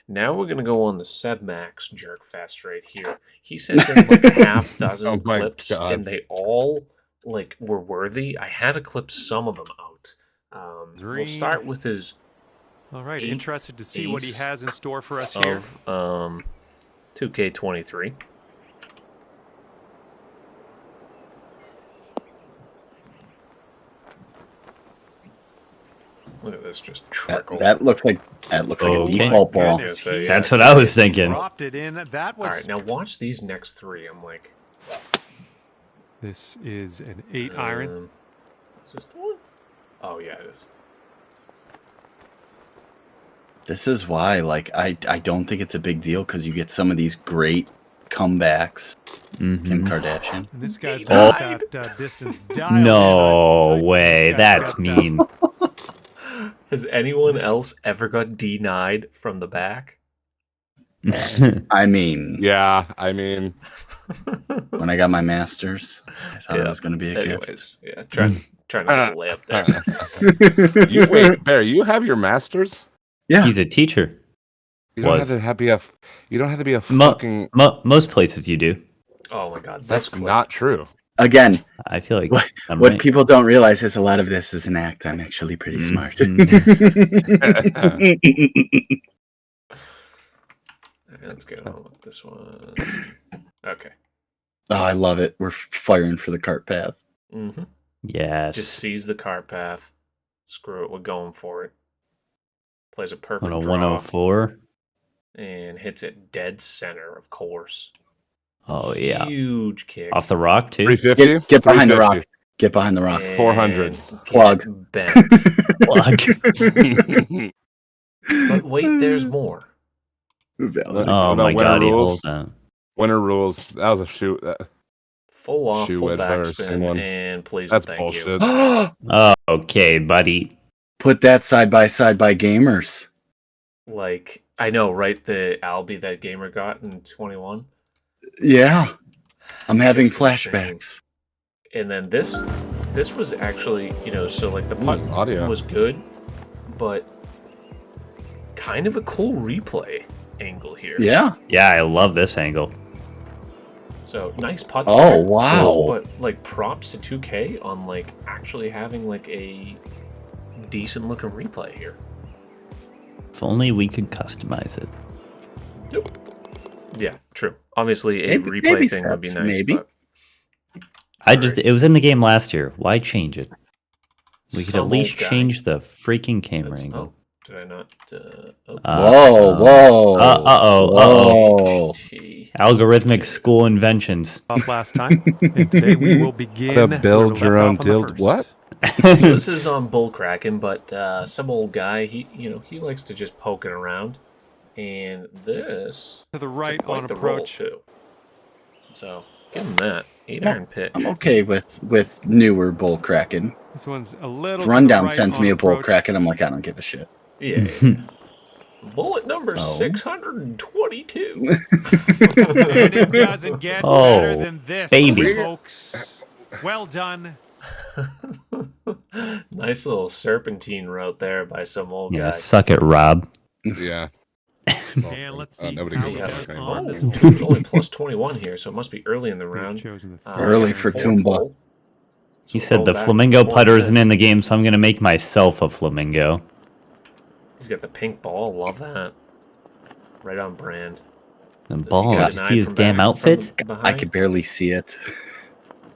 Now we're going to go on the Seb Max jerk fest right here. He said there's like half dozen Oh my clips God. and they all like were worthy. I had to clip some of them out. We'll Green. start with his All right, eighth interested to see what he ace has in store for us here. of 2K23. Look at this, just trickle. That looks like a default ball. Goodness, That's what I was thinking. dropped it in. That was. All right, now watch these next three. I'm like, This is an 8 iron. is this the one? Oh yeah, it is. This is why, like, I don't think it's a big deal because you get some of these great comebacks. Kim Kardashian. And this guy's Oh. got that distance dialed No in. way. This guy's That's got, mean. Has anyone else ever got denied from the back? I mean, Yeah, I mean, when I got my master's, I thought it was going to be a gift. Anyways, yeah, trying to get a layup there. you wait, Bear. You have your masters. Yeah, He's a teacher. You don't have to be a. You don't have to be a fucking. Most places you do. Oh my god, That's not true. Again, I feel like what I'm right. people don't realize is a lot of this is an act. I'm actually pretty smart. Let's get on with this one. Okay. Oh, I love it. We're firing for the cart path. Mm-hmm. Yes. Just sees the cart path. Screw it, we're going for it. Plays a perfect On a draw 104. and hits it dead center, of course. Oh yeah. Huge kick. Off the rock too. 350. Get behind the rock. Get behind the rock. And 400. Plug. Bent. Plug. But wait, there's more. Oh my god, he holds that. Winner rules. That was a shoot. Full off, Shoe full wed first, backspin, one. and please That's thank bullshit. you. Oh, okay, buddy. Put that side by gamers. Like, I know, right? The Albie that gamer got in 21. Yeah, I'm having Just flashbacks. And then this was actually, so like the putt audio was good, but kind of a cool replay angle here. Yeah. Yeah, I love this angle. So nice putt. Oh, there, wow. But like props to 2K on like actually having like a decent looking replay here. If only we could customize it. Yep. Yeah, true. Obviously, a Maybe replay thing would be steps, nice. maybe. But It was in the game last year. Why change it? We could Some at least old guy. change the freaking camera angle. Did I not? Whoa. Uh-oh. Algorithmic school inventions. Off last time, and today we will begin. The build where your we own left off on the dild. first. What? So this is on bullcracking, but some old guy, he likes to just poking around, and this To the right quite on the roll, approach. too. So give him that 8-iron pitch. I'm okay with newer bull cracking. This one's a little. Rundown to the right sends on me a bull approach. cracking. I'm like, I don't give a shit. Yeah. Bullet number 622. And it doesn't get better than this, baby. folks. Well done. Nice little serpentine route there by some old Yeah, guy. suck it, Rob. Yeah. And let's see. Nobody how gives it a goes fuck on anymore. this Tomb's only plus 21 here, so it must be early in the round. Early for fourth Toomba. hole. So He said roll the back flamingo one putter isn't pitch. in the game, so I'm going to make myself a flamingo. He's got the pink ball. Love that. Right on brand. The Does he ball, get did you denied see his from damn back- outfit? from behind? I could barely see it.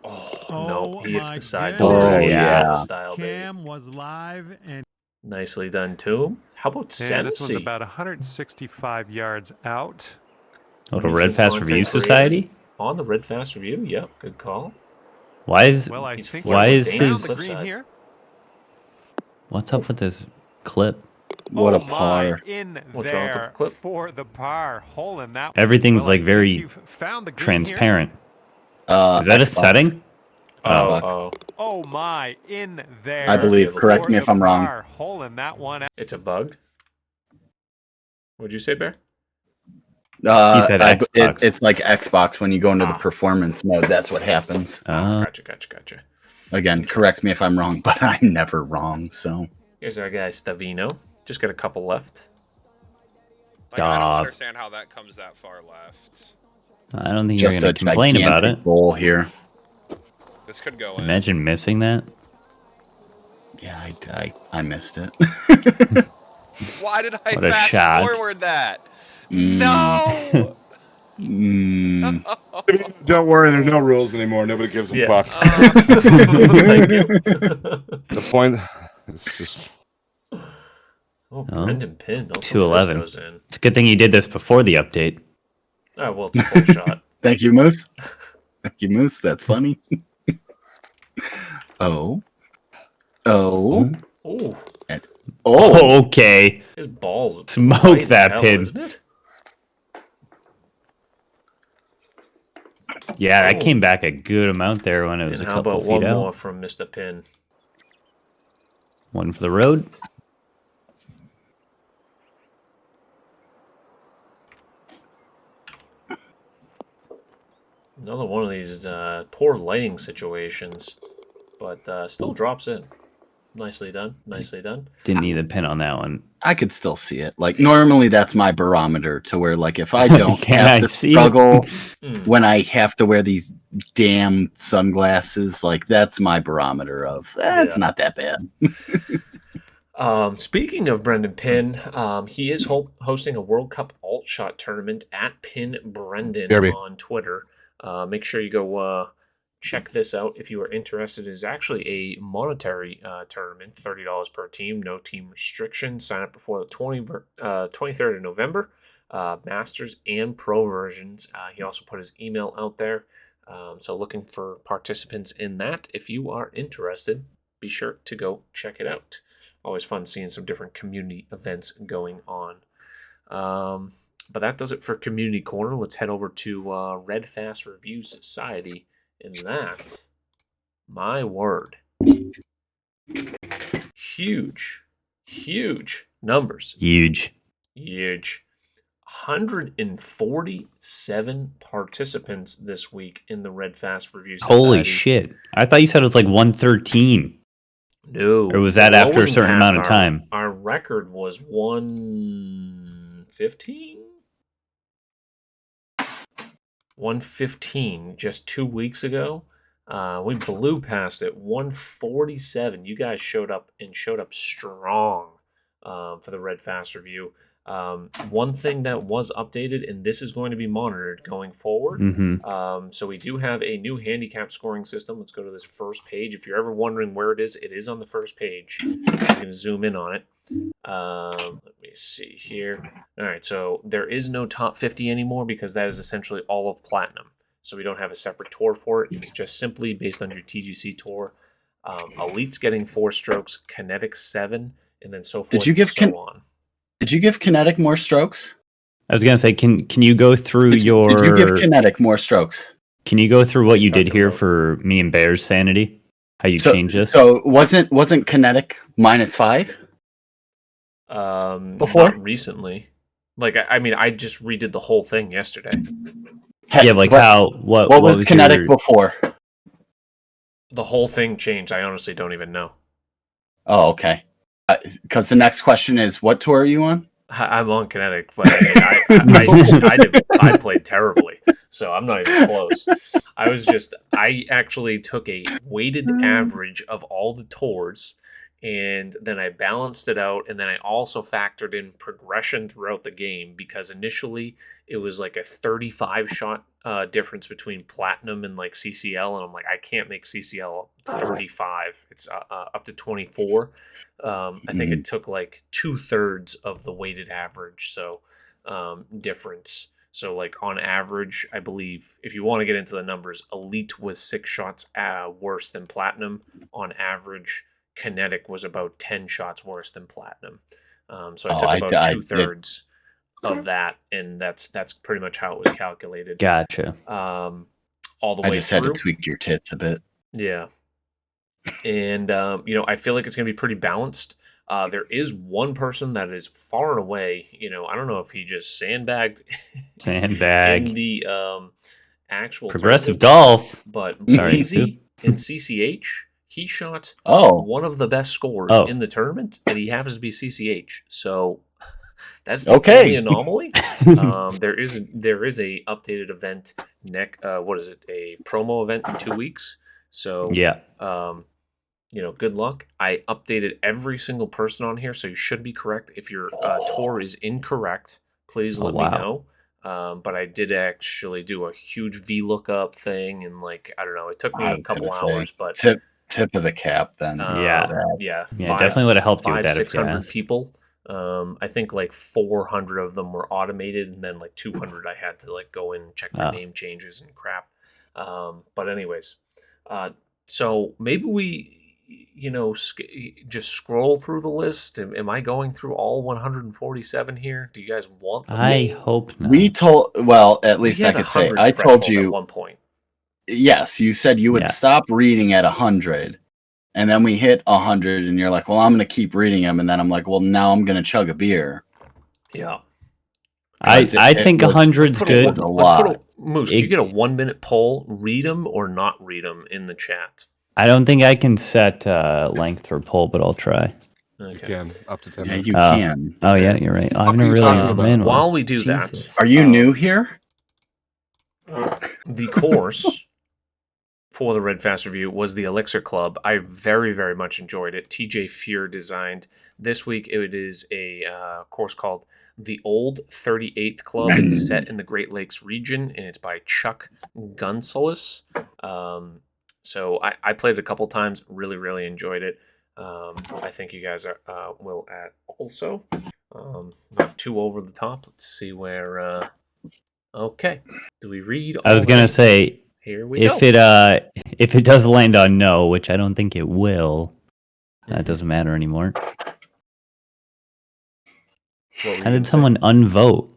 Oh, no. He hits my the side. goodness. Oh, He hits yeah. the style, baby. Cam was live, and Nicely done, Tomb. How about this one's Sensi? about 165 yards out. Oh, the Recent Red Fast content Review creator. Society? On the Red Fast Review. Yep, good call. Why is Well, I He's think flirting why with is Dane on his the the flip green side. here. what's up with this clip? What a my, par. in What's wrong with the there clip? for the par hole in that. Everything's Well, I like think very you've found the green here. transparent. Is that a Xbox. setting? Oh, Oh my, in there. I believe. Correct for me if the I'm wrong. par hole in that one. it's a bug. What'd you say, Bear? He said Xbox. It's like Xbox when you go into the performance mode. That's what happens. Gotcha. Again, correct me if I'm wrong, but I'm never wrong. So Here's our guy Stavino. Just got a couple left. Like, I don't understand how that comes that far left. I don't think just you're a going to complain about gigantic it. goal here. This could go in. Imagine missing that. Yeah, I missed it. Why did I What a fast shot. forward that? No! Don't worry, there are no rules anymore. Nobody gives a fuck. Thank you. The point is just. Oh, Brendan Pinn. Also 211. goes in. It's a good thing he did this before the update. Oh, well, it's a full shot. Thank you, Moose. Thank you, Moose. That's funny. Oh. Ooh. Oh. Okay. His balls. Smoke light as that hell, pin. Isn't it? Yeah, that came back a good amount there when it was And a how couple about feet one out. more from Mr. Pin? One for the road. Another one of these poor lighting situations, but still drops in. Nicely done. Nicely done. Didn't need the pin on that one. I could still see it. Like, normally that's my barometer to where, like, if I don't Can have I to see struggle it? when I have to wear these damn sunglasses, like, that's my barometer of, it's not that bad. Speaking of Brendan Pinn, he is hosting a World Cup alt shot tournament at Pin Brendan on Twitter. Make sure you go check this out if you are interested. It is actually a monetary tournament, $30 per team, no team restrictions. Sign up before the 23rd of November. Masters and Pro versions. He also put his email out there. So looking for participants in that. If you are interested, be sure to go check it out. Always fun seeing some different community events going on. But that does it for Community Corner. Let's head over to Red Fast Review Society. And that, my word, huge numbers. Huge. 147 participants this week in the Red Fast Review Society. Holy shit. I thought you said it was like 113. No. Or was that after a certain amount of past time? Our record was 115? 115 just 2 weeks ago. We blew past it. 147. You guys showed up strong for the Red Fast Review. One thing that was updated, and this is going to be monitored going forward. So we do have a new handicap scoring system. Let's go to this first page. If you're ever wondering where it is on the first page. You can zoom in on it. Let me see here. All right, so there is no top 50 anymore because that is essentially all of Platinum. So we don't have a separate tour for it. It's just simply based on your TGC tour. Elite's getting 4 strokes, Kinetic 7, and then so forth Did you give and so on. Did you give Kinetic more strokes? I was gonna say, can you go through Did you give Kinetic more strokes? Can you go through what you did here for me and Bear's sanity? How you changed this? So wasn't Kinetic -5? Before? Not recently. Like I mean, I just redid the whole thing yesterday. Yeah, like what was Kinetic before? The whole thing changed. I honestly don't even know. Oh, okay. Because the next question is, what tour are you on? I'm on Kinetic, but I played terribly, so I'm not even close. I actually took a weighted average of all the tours, and then I balanced it out, and then I also factored in progression throughout the game, because initially it was like a 35 shot difference between Platinum and like CCL, and I'm like, I can't make CCL 35. It's up to 24. I think it took like 2/3 of the weighted average, so difference. So like on average, I believe if you want to get into the numbers, Elite was 6 shots worse than Platinum. On average, Kinetic was about 10 shots worse than Platinum. So I took about 2/3 of that, and that's pretty much how it was calculated. Gotcha. All the way I just had to tweak your tits a bit. Yeah. And, I feel like it's going to be pretty balanced. There is one person that is far and away, I don't know if he just sandbagged in the actual progressive golf, but Easy in CCH, he shot one of the best scores in the tournament, and he happens to be CCH. So that's the only anomaly. There is a updated event a promo event in 2 weeks. So yeah. good luck. I updated every single person on here, so you should be correct. If your tour is incorrect, please let me know. But I did actually do a huge VLOOKUP thing, and I don't know, it took me a couple hours, but tip of the cap then. Definitely would have helped you with that if you 600 asked. people. I think 400 of them were automated, and then 200 I had to go in and check for name changes and crap. But anyways, so maybe we just scroll through the list. Am I going through all 147 here? Do you guys want them? I hope not. At least I could say, I told you at one point. Yes, you said you would stop reading at 100, and then we hit 100, and you're like, well, I'm going to keep reading them, and then I'm like, well, now I'm going to chug a beer. Yeah. I think 100's good. A lot. Moose, can you get a 1-minute poll? Read them or not read them in the chat? I don't think I can set length for poll, but I'll try. Okay. You can, up to 10 Yeah, minutes. you can. Oh, yeah, you're right. I haven't really been While we do Jesus. that... Are you new here? The course for the Red Fast review was the Elixir Club. I very, very much enjoyed it. TJ Fuhr designed. This week it is a course called the Old 38th Club. It's set in the Great Lakes region, and it's by Chuck Gunsalis. So I played it a couple times, really, really enjoyed it. I think you guys will also. Not too over the top. Let's see where... okay. Do we read I was going to say, here we if go. If it does land on no, which I don't think it will, that doesn't matter anymore. How did someone unvote?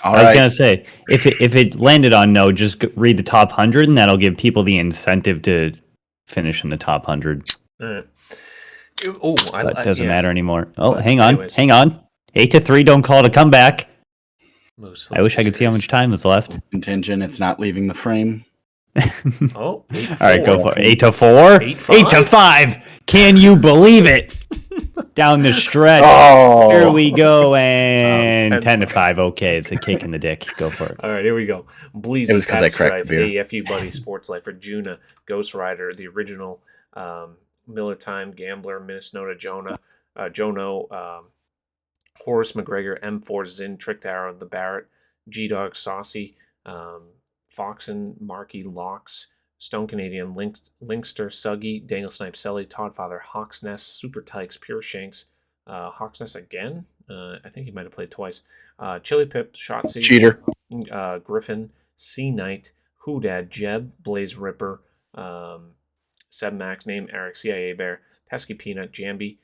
I was going to say, if it landed on no, just read the top 100, and that'll give people the incentive to finish in the top 100. That doesn't matter anymore. Oh, But hang on. anyways. Hang on. 8-3, don't call it a comeback. Moose, I wish I could see how much time is left. Contingent, it's not leaving the frame. Oh, All right, go for it. 8-4. 8-5. 8-5. Can you believe it? Down the stretch. Oh. Here we go. And 10-5. Okay, it's a kick in the dick. Go for it. All right, here we go. Bleezy, It was 'cause I cracked the beer. AFU Buddy, Sports Life, Juna, Ghost Rider, the original Miller Time, Gambler, Minnesota Jono, Horace McGregor, M4 Zin, Tricked Arrow, The Barrett, G-Dog, Saucy, Foxen, Marky, Locks, Stone Canadian, Linkster, Suggy, Daniel Snipe, Selly, Toddfather, Hawk's Nest, Super Tykes, Pure Shanks, Hawk's Nest again. I think he might have played twice. Chili Pip, Shotzi, Cheater, Griffin, C Knight, Hoodad, Jeb, Blaze Ripper, Seb Max, Name Eric, CIA Bear, Pesky Peanut, Jambi,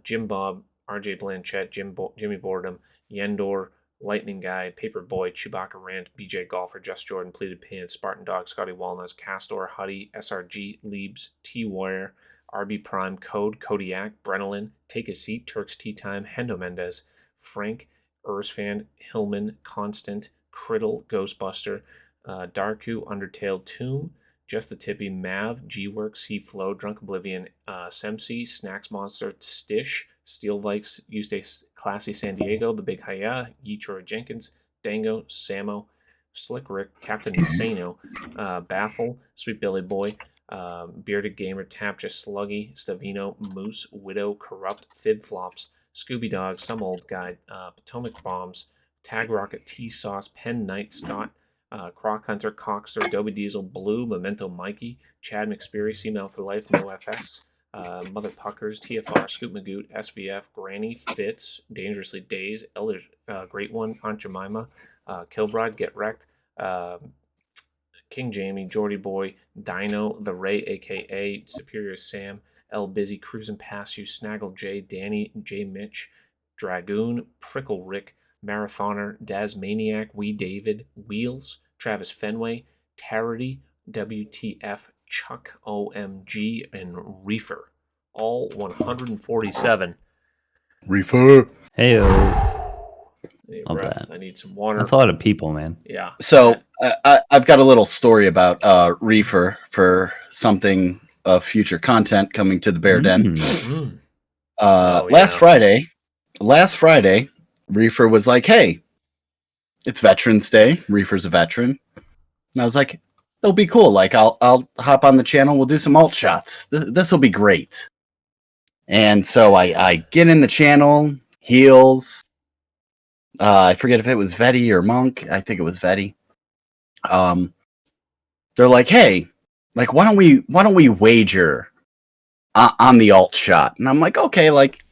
Jim Bob, RJ Blanchett, Jimmy Boredom, Yendor, Lightning Guy, Paperboy, Chewbacca Rant, BJ Golfer, Just Jordan, Pleated Pants, Spartan Dog, Scotty Walnuts, Castor, Huddy, SRG, Leebs, T Warrior, RB Prime, Code, Kodiak, Brenolin, Take a Seat, Turks Tea Time, Hendo Mendez, Frank, Ursfan, Hillman, Constant, Criddle, Ghostbuster, Darku, Undertale, Tomb, Just the Tippy, Mav, G-Works, Flow, Drunk Oblivion, Semsi, Snacks Monster, Stish, Steel Vikes, Eustace, Classy San Diego, The Big Hiya, Troy Jenkins, Dango, Samo, Slick Rick, Captain Insano, Baffle, Sweet Billy Boy, Bearded Gamer, Tap Just Sluggy, Stavino, Moose, Widow, Corrupt, Fib Flops, Scooby Dog, Some Old Guy, Potomac Bombs, Tag Rocket, T-Sauce, Pen Knight, Scott, Croc Hunter, Cockster, Adobe Diesel, Blue, Memento Mikey, Chad McSpeary, C-Mail for Life, No FX, Mother Puckers, TFR, Scoot Magoot, SVF, Granny, Fitz, Dangerously Days, Elder, Great One, Aunt Jemima, Kilbride, Get Wrecked, King Jamie, Jordy Boy, Dino, The Ray, aka Superior Sam, L Busy, Cruising Past You, Snaggle J, Danny, J Mitch, Dragoon, Prickle Rick, Marathoner, Daz Maniac, Wee David, Wheels, Travis Fenway, Tarity, WTF, Chuck, OMG, and Reefer. All 147. Reefer. Hey-o. Love breath. I need some water. That's a lot of people, man. Yeah. So I've got a little story about Reefer for something of future content coming to the Bear Den. Last Friday, Reefer was like, hey, it's Veterans Day. Reefer's a veteran. And I was like, it'll be cool. Like I'll hop on the channel. We'll do some alt shots. This will be great. And so I get in the channel. Heels. I forget if it was Vetty or Monk. I think it was Vetty. They're like, hey, like why don't we wager on the alt shot? And I'm like, okay, like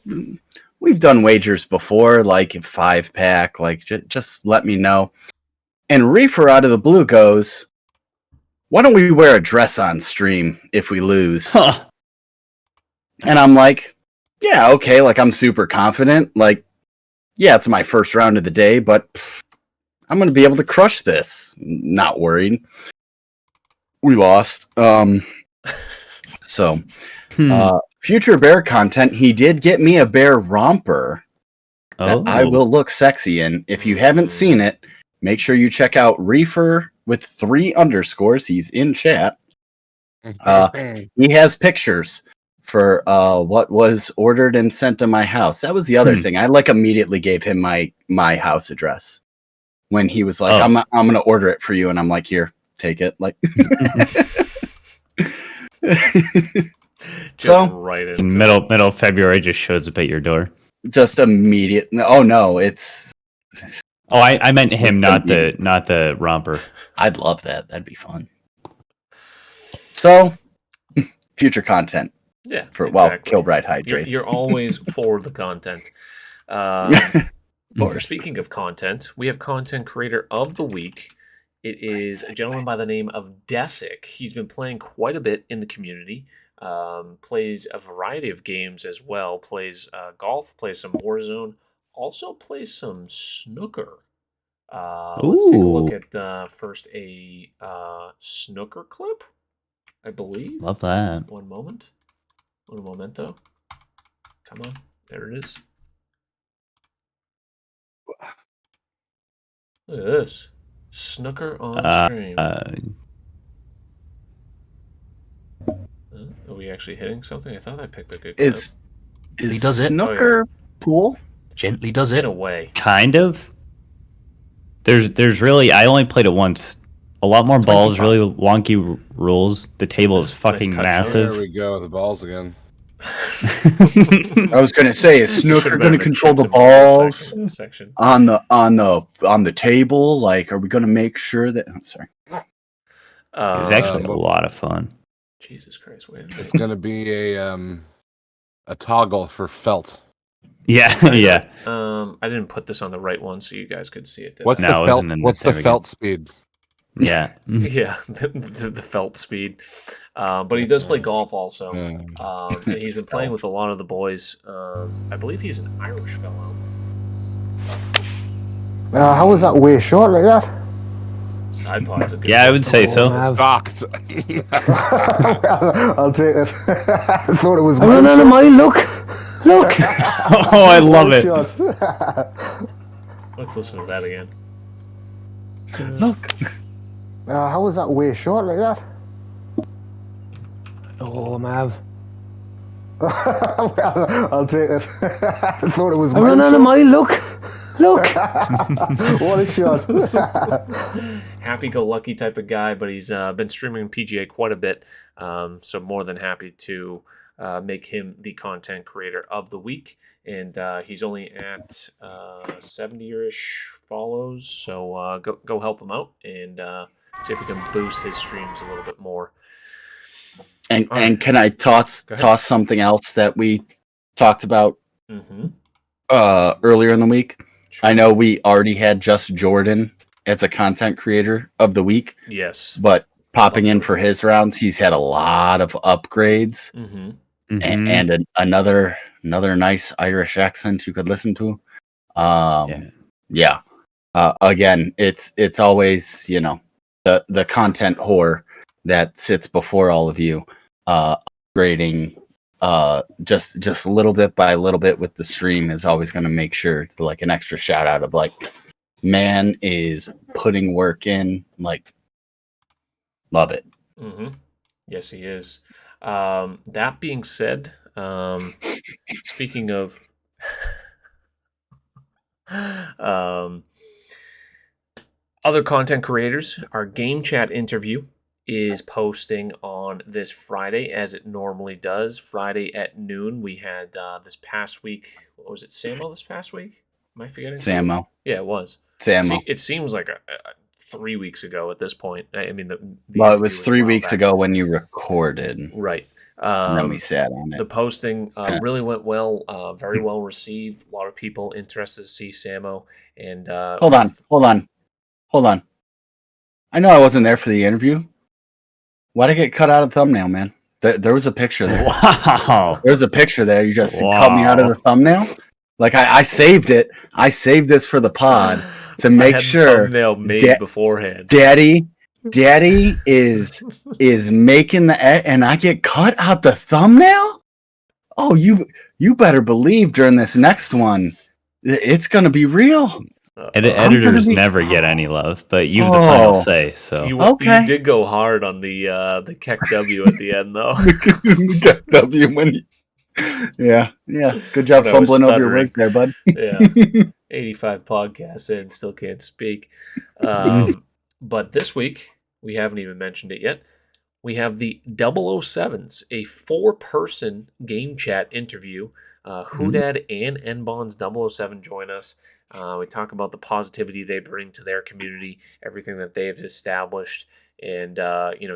we've done wagers before, like 5-pack, like just let me know. And Reefer out of the blue goes, why don't we wear a dress on stream if we lose? Huh. And I'm like, yeah, okay, like I'm super confident. Like, yeah, it's my first round of the day, but I'm going to be able to crush this. Not worried. We lost. So, future bear content, he did get me a bear romper that I will look sexy in. If you haven't seen it, make sure you check out Reefer with 3 underscores. He's in chat. He has pictures for what was ordered and sent to my house. That was the other thing. I like immediately gave him my house address when he was like, I'm going to order it for you. And I'm like, here, take it. Like, so right in middle of February just shows up at your door. Just immediate. Oh no, it's. Oh, I meant him, not the romper. I'd love that. That'd be fun. So, future content. Yeah. For exactly. Kilbride hydrates. You're always for the content. Speaking of content, we have content creator of the week. It is a gentleman by the name of Desic. He's been playing quite a bit in the community. Plays a variety of games as well. Plays golf. Plays some Warzone. Also plays some snooker. Let's take a look at first a snooker clip, I believe. Love that. One moment. Un momento. Come on. There it is. Look at this. Snooker on stream. Are we actually hitting something? I thought I picked a good clip. Is snooker pool? Gently does it. In a way. Kind of. There's really, I only played it once. A lot more balls, really wonky rules. The table is fucking massive. There we go, the balls again. I was gonna say, is snooker gonna control the balls on the table? Like, are we gonna make sure that? I'm sorry. It was actually a lot of fun. Jesus Christ! Wait. It's gonna be a toggle for felt. Yeah, yeah. I didn't put this on the right one so you guys could see it. What's the felt? What's the felt speed? Yeah. Yeah, the felt speed. But he does play golf also. And he's been playing with a lot of the boys. I believe he's an Irish fellow. How was that way short like that? Side pod's a good I would say so. Shocked. I'll take it. I thought it was I'm running out of money, look! Oh, I love it. Let's listen to that again. Look. How was that way short like that? Oh, Mav. I'll take it. I thought it was I'm running out of money, look! What a shot. Happy-go-lucky type of guy, but he's been streaming PGA quite a bit, so more than happy to make him the content creator of the week. And he's only at 70-ish follows, so go help him out and see if we can boost his streams a little bit more. And can I toss something else that we talked about earlier in the week? Sure. I know we already had Just Jordan as a content creator of the week. Yes. But popping in for his rounds, he's had a lot of upgrades. And another nice Irish accent you could listen to. Again, it's always, the content whore that sits before all of you, upgrading just a little bit by little bit with the stream is always going to make sure to like an extra shout out of like, man is putting work in, like, love it. Yes, he is. That being said, speaking of other content creators, our game chat interview is posting on this Friday, as it normally does. Friday at noon. We had this past week. What was it, Samo? This past week? Am I forgetting? Samo. Yeah, it was. Samo. It seems like 3 weeks ago at this point. I mean, the Well, it interview was 3 a while weeks back. ago when you recorded. Right. And then we sat on it. The posting really went well. Very well received. A lot of people interested to see Samo. And Hold on. I know I wasn't there for the interview. Why'd I get cut out of the thumbnail, man? There was a picture there. Wow. There's a picture there. You just cut me out of the thumbnail. Like I saved it. I saved this for the pod to make sure. Thumbnail made beforehand. Daddy is making the and I get cut out the thumbnail. Oh, you better believe during this next one, it's gonna be real. Editors never get any love, but you have the final say. So you did go hard on the KEKW at the end, though. KEKW when yeah. Good job When I was fumbling over your stuttering. words there, bud. Yeah. 85 podcasts in, still can't speak. But this week, we haven't even mentioned it yet. We have the 007s, a 4-person game chat interview. Hoodad and Nbon's 007 join us. We talk about the positivity they bring to their community, everything that they have established, and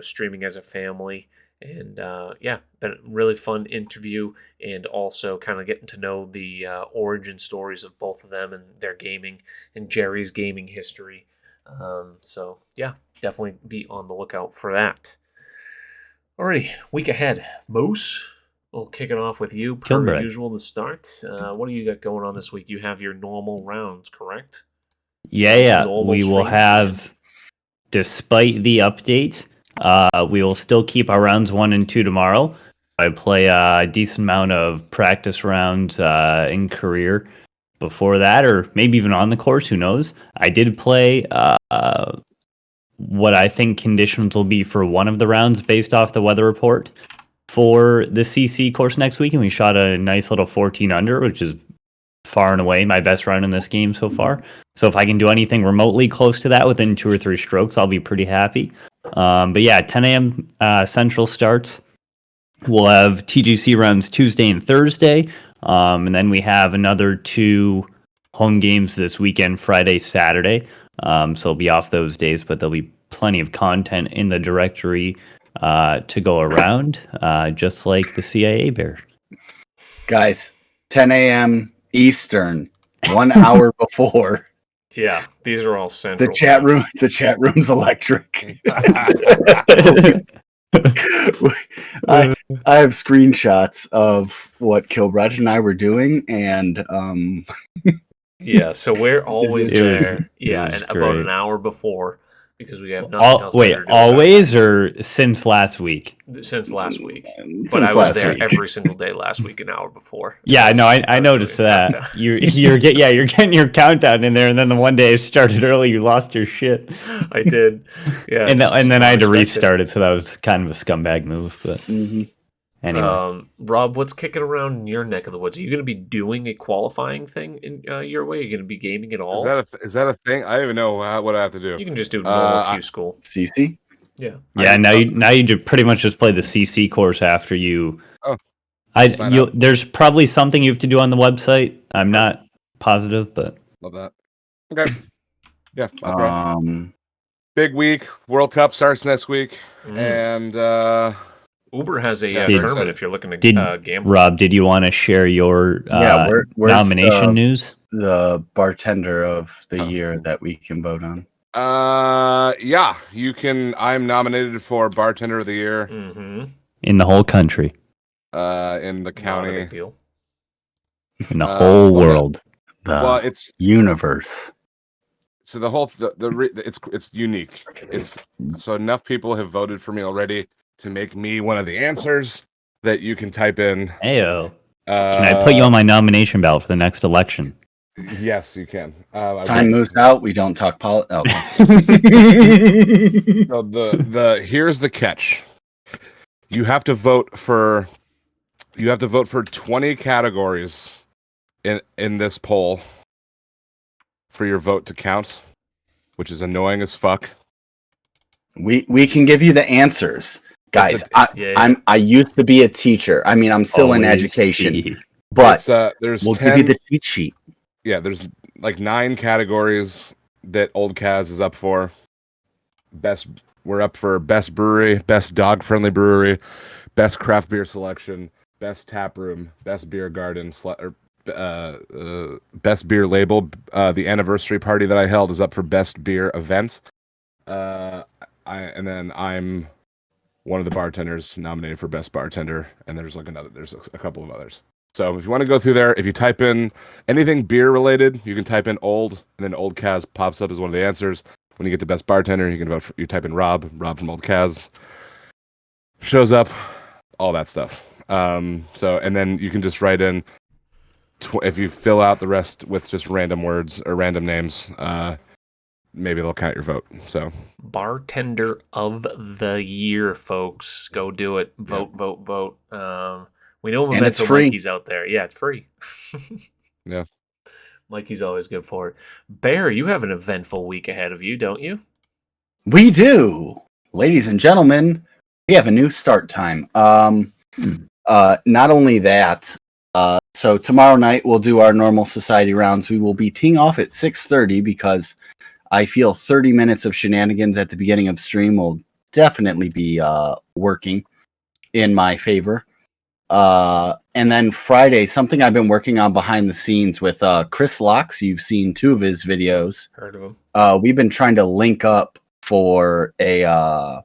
streaming as a family. And been a really fun interview, and also kind of getting to know the origin stories of both of them and their gaming and Jerry's gaming history. So yeah, definitely be on the lookout for that. Alrighty, week ahead, Moose. We'll kick it off with you, per Kilbride. usual, to start. What do you got going on this week? You have your normal rounds, correct? Yeah. Normal We will stream? have, despite the update, we will still keep our rounds 1 and 2 tomorrow. I play a decent amount of practice rounds in career before that, or maybe even on the course, who knows. I did play what I think conditions will be for one of the rounds based off the weather report for the CC course next week, and we shot a nice little 14 under, which is far and away my best round in this game so far. So if I can do anything remotely close to that within 2 or 3 strokes, I'll be pretty happy. But yeah, 10 a.m. Central starts. We'll have TGC rounds Tuesday and Thursday, and then we have another 2 home games this weekend, Friday, Saturday. So it'll be off those days, but there'll be plenty of content in the directory to go around, just like the CIA Bear. Guys, 10 a.m. Eastern, 1 hour before. Yeah, these are all central. The chat room's electric. I have screenshots of what Kilbride and I were doing, and Yeah, so we're always It was- there. it was and about great. an hour before, because we have nothing else better to do. Always or since last week? Since last week. Since But I was last there week. every single day last week, an hour before. Yeah, no, I noticed that. You're getting your countdown in there, and then the one day it started early, you lost your shit. I did. Yeah. and just then I had to unexpected. restart it, so that was kind of a scumbag move. But anyway, Rob, what's kicking around in your neck of the woods? Are you going to be doing a qualifying thing in your way? Are you going to be gaming at all? Is that a thing? I don't even know what I have to do. You can just do normal Q school. CC? Yeah. yeah. Now you pretty much just play the CC course after you. Oh. There's probably something you have to do on the website. I'm not positive, but Love that. Okay. Yeah. I'll try. Big week. World Cup starts next week, and Uber has a Yeah, tournament if you're looking to gamble. Rob, did you want to share your where's nomination news? The bartender of the year that we can vote on. Yeah, you can. I'm nominated for bartender of the year In the whole country, in the Not a county. big deal. in the whole world. The it's universe. so the whole it's unique. It's so enough people have voted for me already to make me one of the answers that you can type in. Heyo. Can I put you on my nomination ballot for the next election? Yes, you can. Time moves out. We don't talk politics. So here's the catch. You have to vote for 20 categories in this poll for your vote to count, which is annoying as fuck. We can give you the answers, guys. I used to be a teacher. I mean, I'm still in education, but there's we'll 10, give you the cheat sheet. Yeah, there's like 9 categories that Old Kaz is up for. We're up for best brewery, best dog friendly brewery, best craft beer selection, best tap room, best beer garden, best beer label. The anniversary party that I held is up for best beer event. And then I'm one of the bartenders nominated for best bartender, and there's a couple of others. So if you want to go through there, if you type in anything beer related, you can type in old, and then Old Kaz pops up as one of the answers. When you get to best bartender, you can vote you type in Rob from Old Kaz. Shows up, all that stuff. And then you can just write in, if you fill out the rest with just random words or random names, maybe they'll count your vote. So bartender of the year, folks, go do it. Vote. We know And it's free. Mikey's out there. Yeah, it's free. Yeah, Mikey's always good for it. Bear, you have an eventful week ahead of you, don't you? We do, ladies and gentlemen. We have a new start time. Not only that, so tomorrow night we'll do our normal society rounds. We will be teeing off at 6:30 because I feel 30 minutes of shenanigans at the beginning of stream will definitely be working in my favor. And then Friday, something I've been working on behind the scenes with Chris Locks. You've seen 2 of his videos. Heard of him. We've been trying to link up for a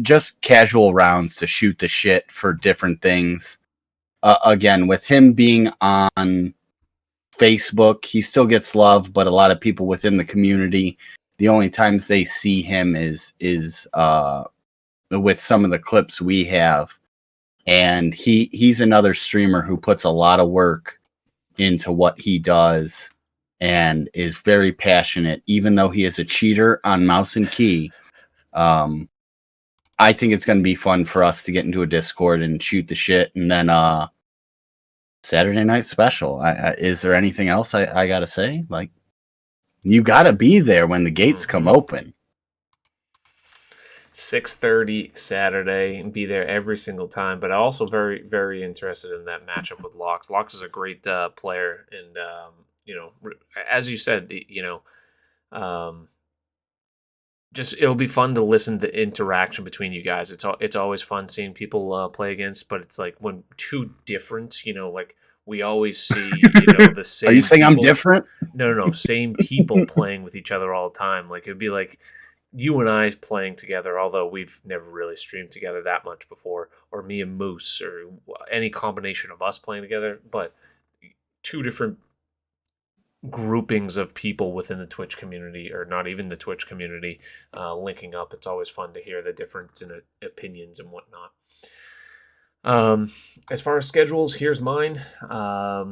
just casual rounds to shoot the shit for different things. Again, with him being on Facebook, he still gets love, but a lot of people within the community, the only times they see him is with some of the clips we have. And he's another streamer who puts a lot of work into what he does and is very passionate, even though he is a cheater on mouse and key. I think it's going to be fun for us to get into a Discord and shoot the shit. And then Saturday night special. Is there anything else I got to say? Like, you got to be there when the gates come open. 6:30 Saturday, and be there every single time. But I'm also very, very interested in that matchup with Locks. Locks is a great player, and as you said, just it'll be fun to listen to the interaction between you guys. It's always fun seeing people play against, but it's like when 2 different, like we always see, the same. Are you saying people. I'm different? No, same people playing with each other all the time. Like it'd be like you and I playing together, although we've never really streamed together that much before, or me and Moose, or any combination of us playing together, but 2 different groupings of people within the Twitch community, or not even the Twitch community, linking up. It's always fun to hear the difference in opinions and whatnot. As far as schedules, here's mine. Got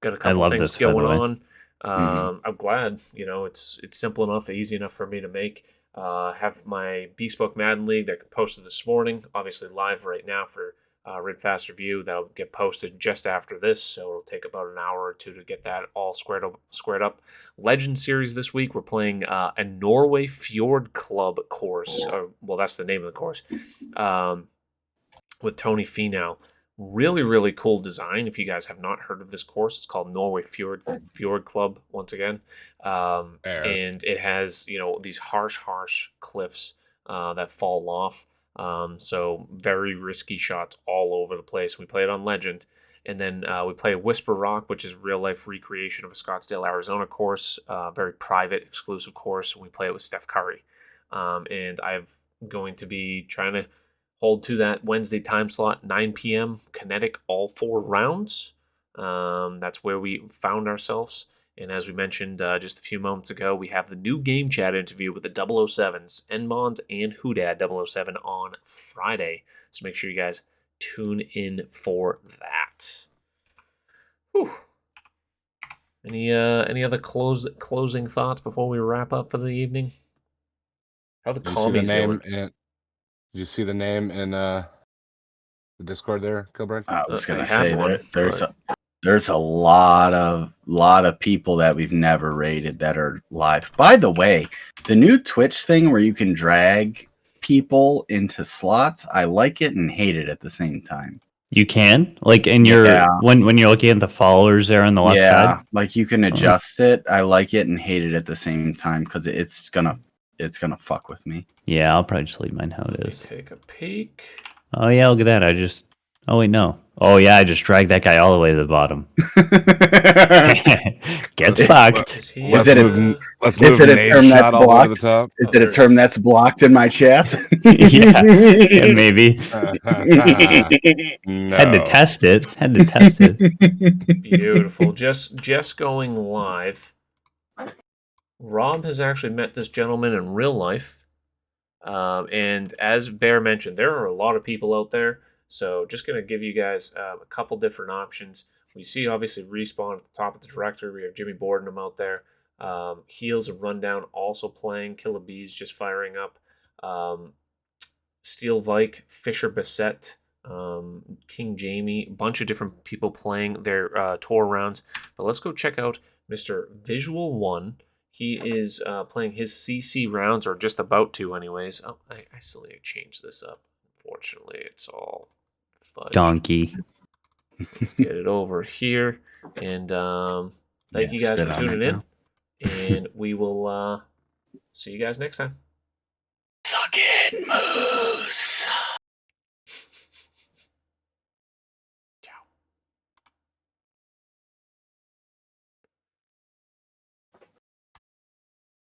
a couple things going on. I'm glad, it's simple enough, easy enough for me to make. Have my Bespoke Madden League that posted this morning, obviously live right now for Rid Fast Review. That'll get posted just after this, so it'll take about an hour or 2 to get that all squared up. Legend Series this week, we're playing a Norway Fjord Club course. Well, that's the name of the course. With Tony Finau. Really, really cool design. If you guys have not heard of this course, it's called Norway Fjord Club, once again. And it has, these harsh cliffs that fall off. So very risky shots all over the place. We play it on Legend. And then we play Whisper Rock, which is real-life recreation of a Scottsdale, Arizona course. Very private, exclusive course. And we play it with Steph Curry. And I'm going to be trying to hold to that Wednesday time slot, 9 p.m. Kinetic, all 4 rounds. That's where we found ourselves. And as we mentioned just a few moments ago, we have the new game chat interview with the 007s, Enmond and Hoodad 007 on Friday. So make sure you guys tune in for that. Whew. Any other closing thoughts before we wrap up for the evening? How the commies doing? Did you see the name in the Discord there, Kilburn? I was going to say there's There's a lot of people that we've never rated that are live. By the way, the new Twitch thing where you can drag people into slots, I like it and hate it at the same time. You can like in your when you're looking at the followers there on the left side. Like you can adjust it. I like it and hate it at the same time because it's gonna fuck with me. Yeah, I'll probably just leave mine how it is. Take a peek. Oh yeah, look at that. Oh wait, no. Oh yeah, I just dragged that guy all the way to the bottom. Get fucked. Is it a term that's blocked? Is it a term that's blocked in my chat? yeah, maybe. Had to test it. Beautiful. Just going live. Rob has actually met this gentleman in real life. And as Bear mentioned, there are a lot of people out there. So just going to give you guys a couple different options. We see obviously Respawn at the top of the directory. We have Jimmy Bordenham out there. Heels and Rundown also playing. Killer Bees just firing up. Steel Vike, Fisher Bassett, King Jamie, a bunch of different people playing their tour rounds. But let's go check out Mr. Visual One. He is playing his CC rounds, or just about to anyways. Oh, I still need to change this up. Unfortunately, it's all fudge. Donkey. Let's get it over here. And thank you guys for tuning in. And we will see you guys next time. Suck it, Moose.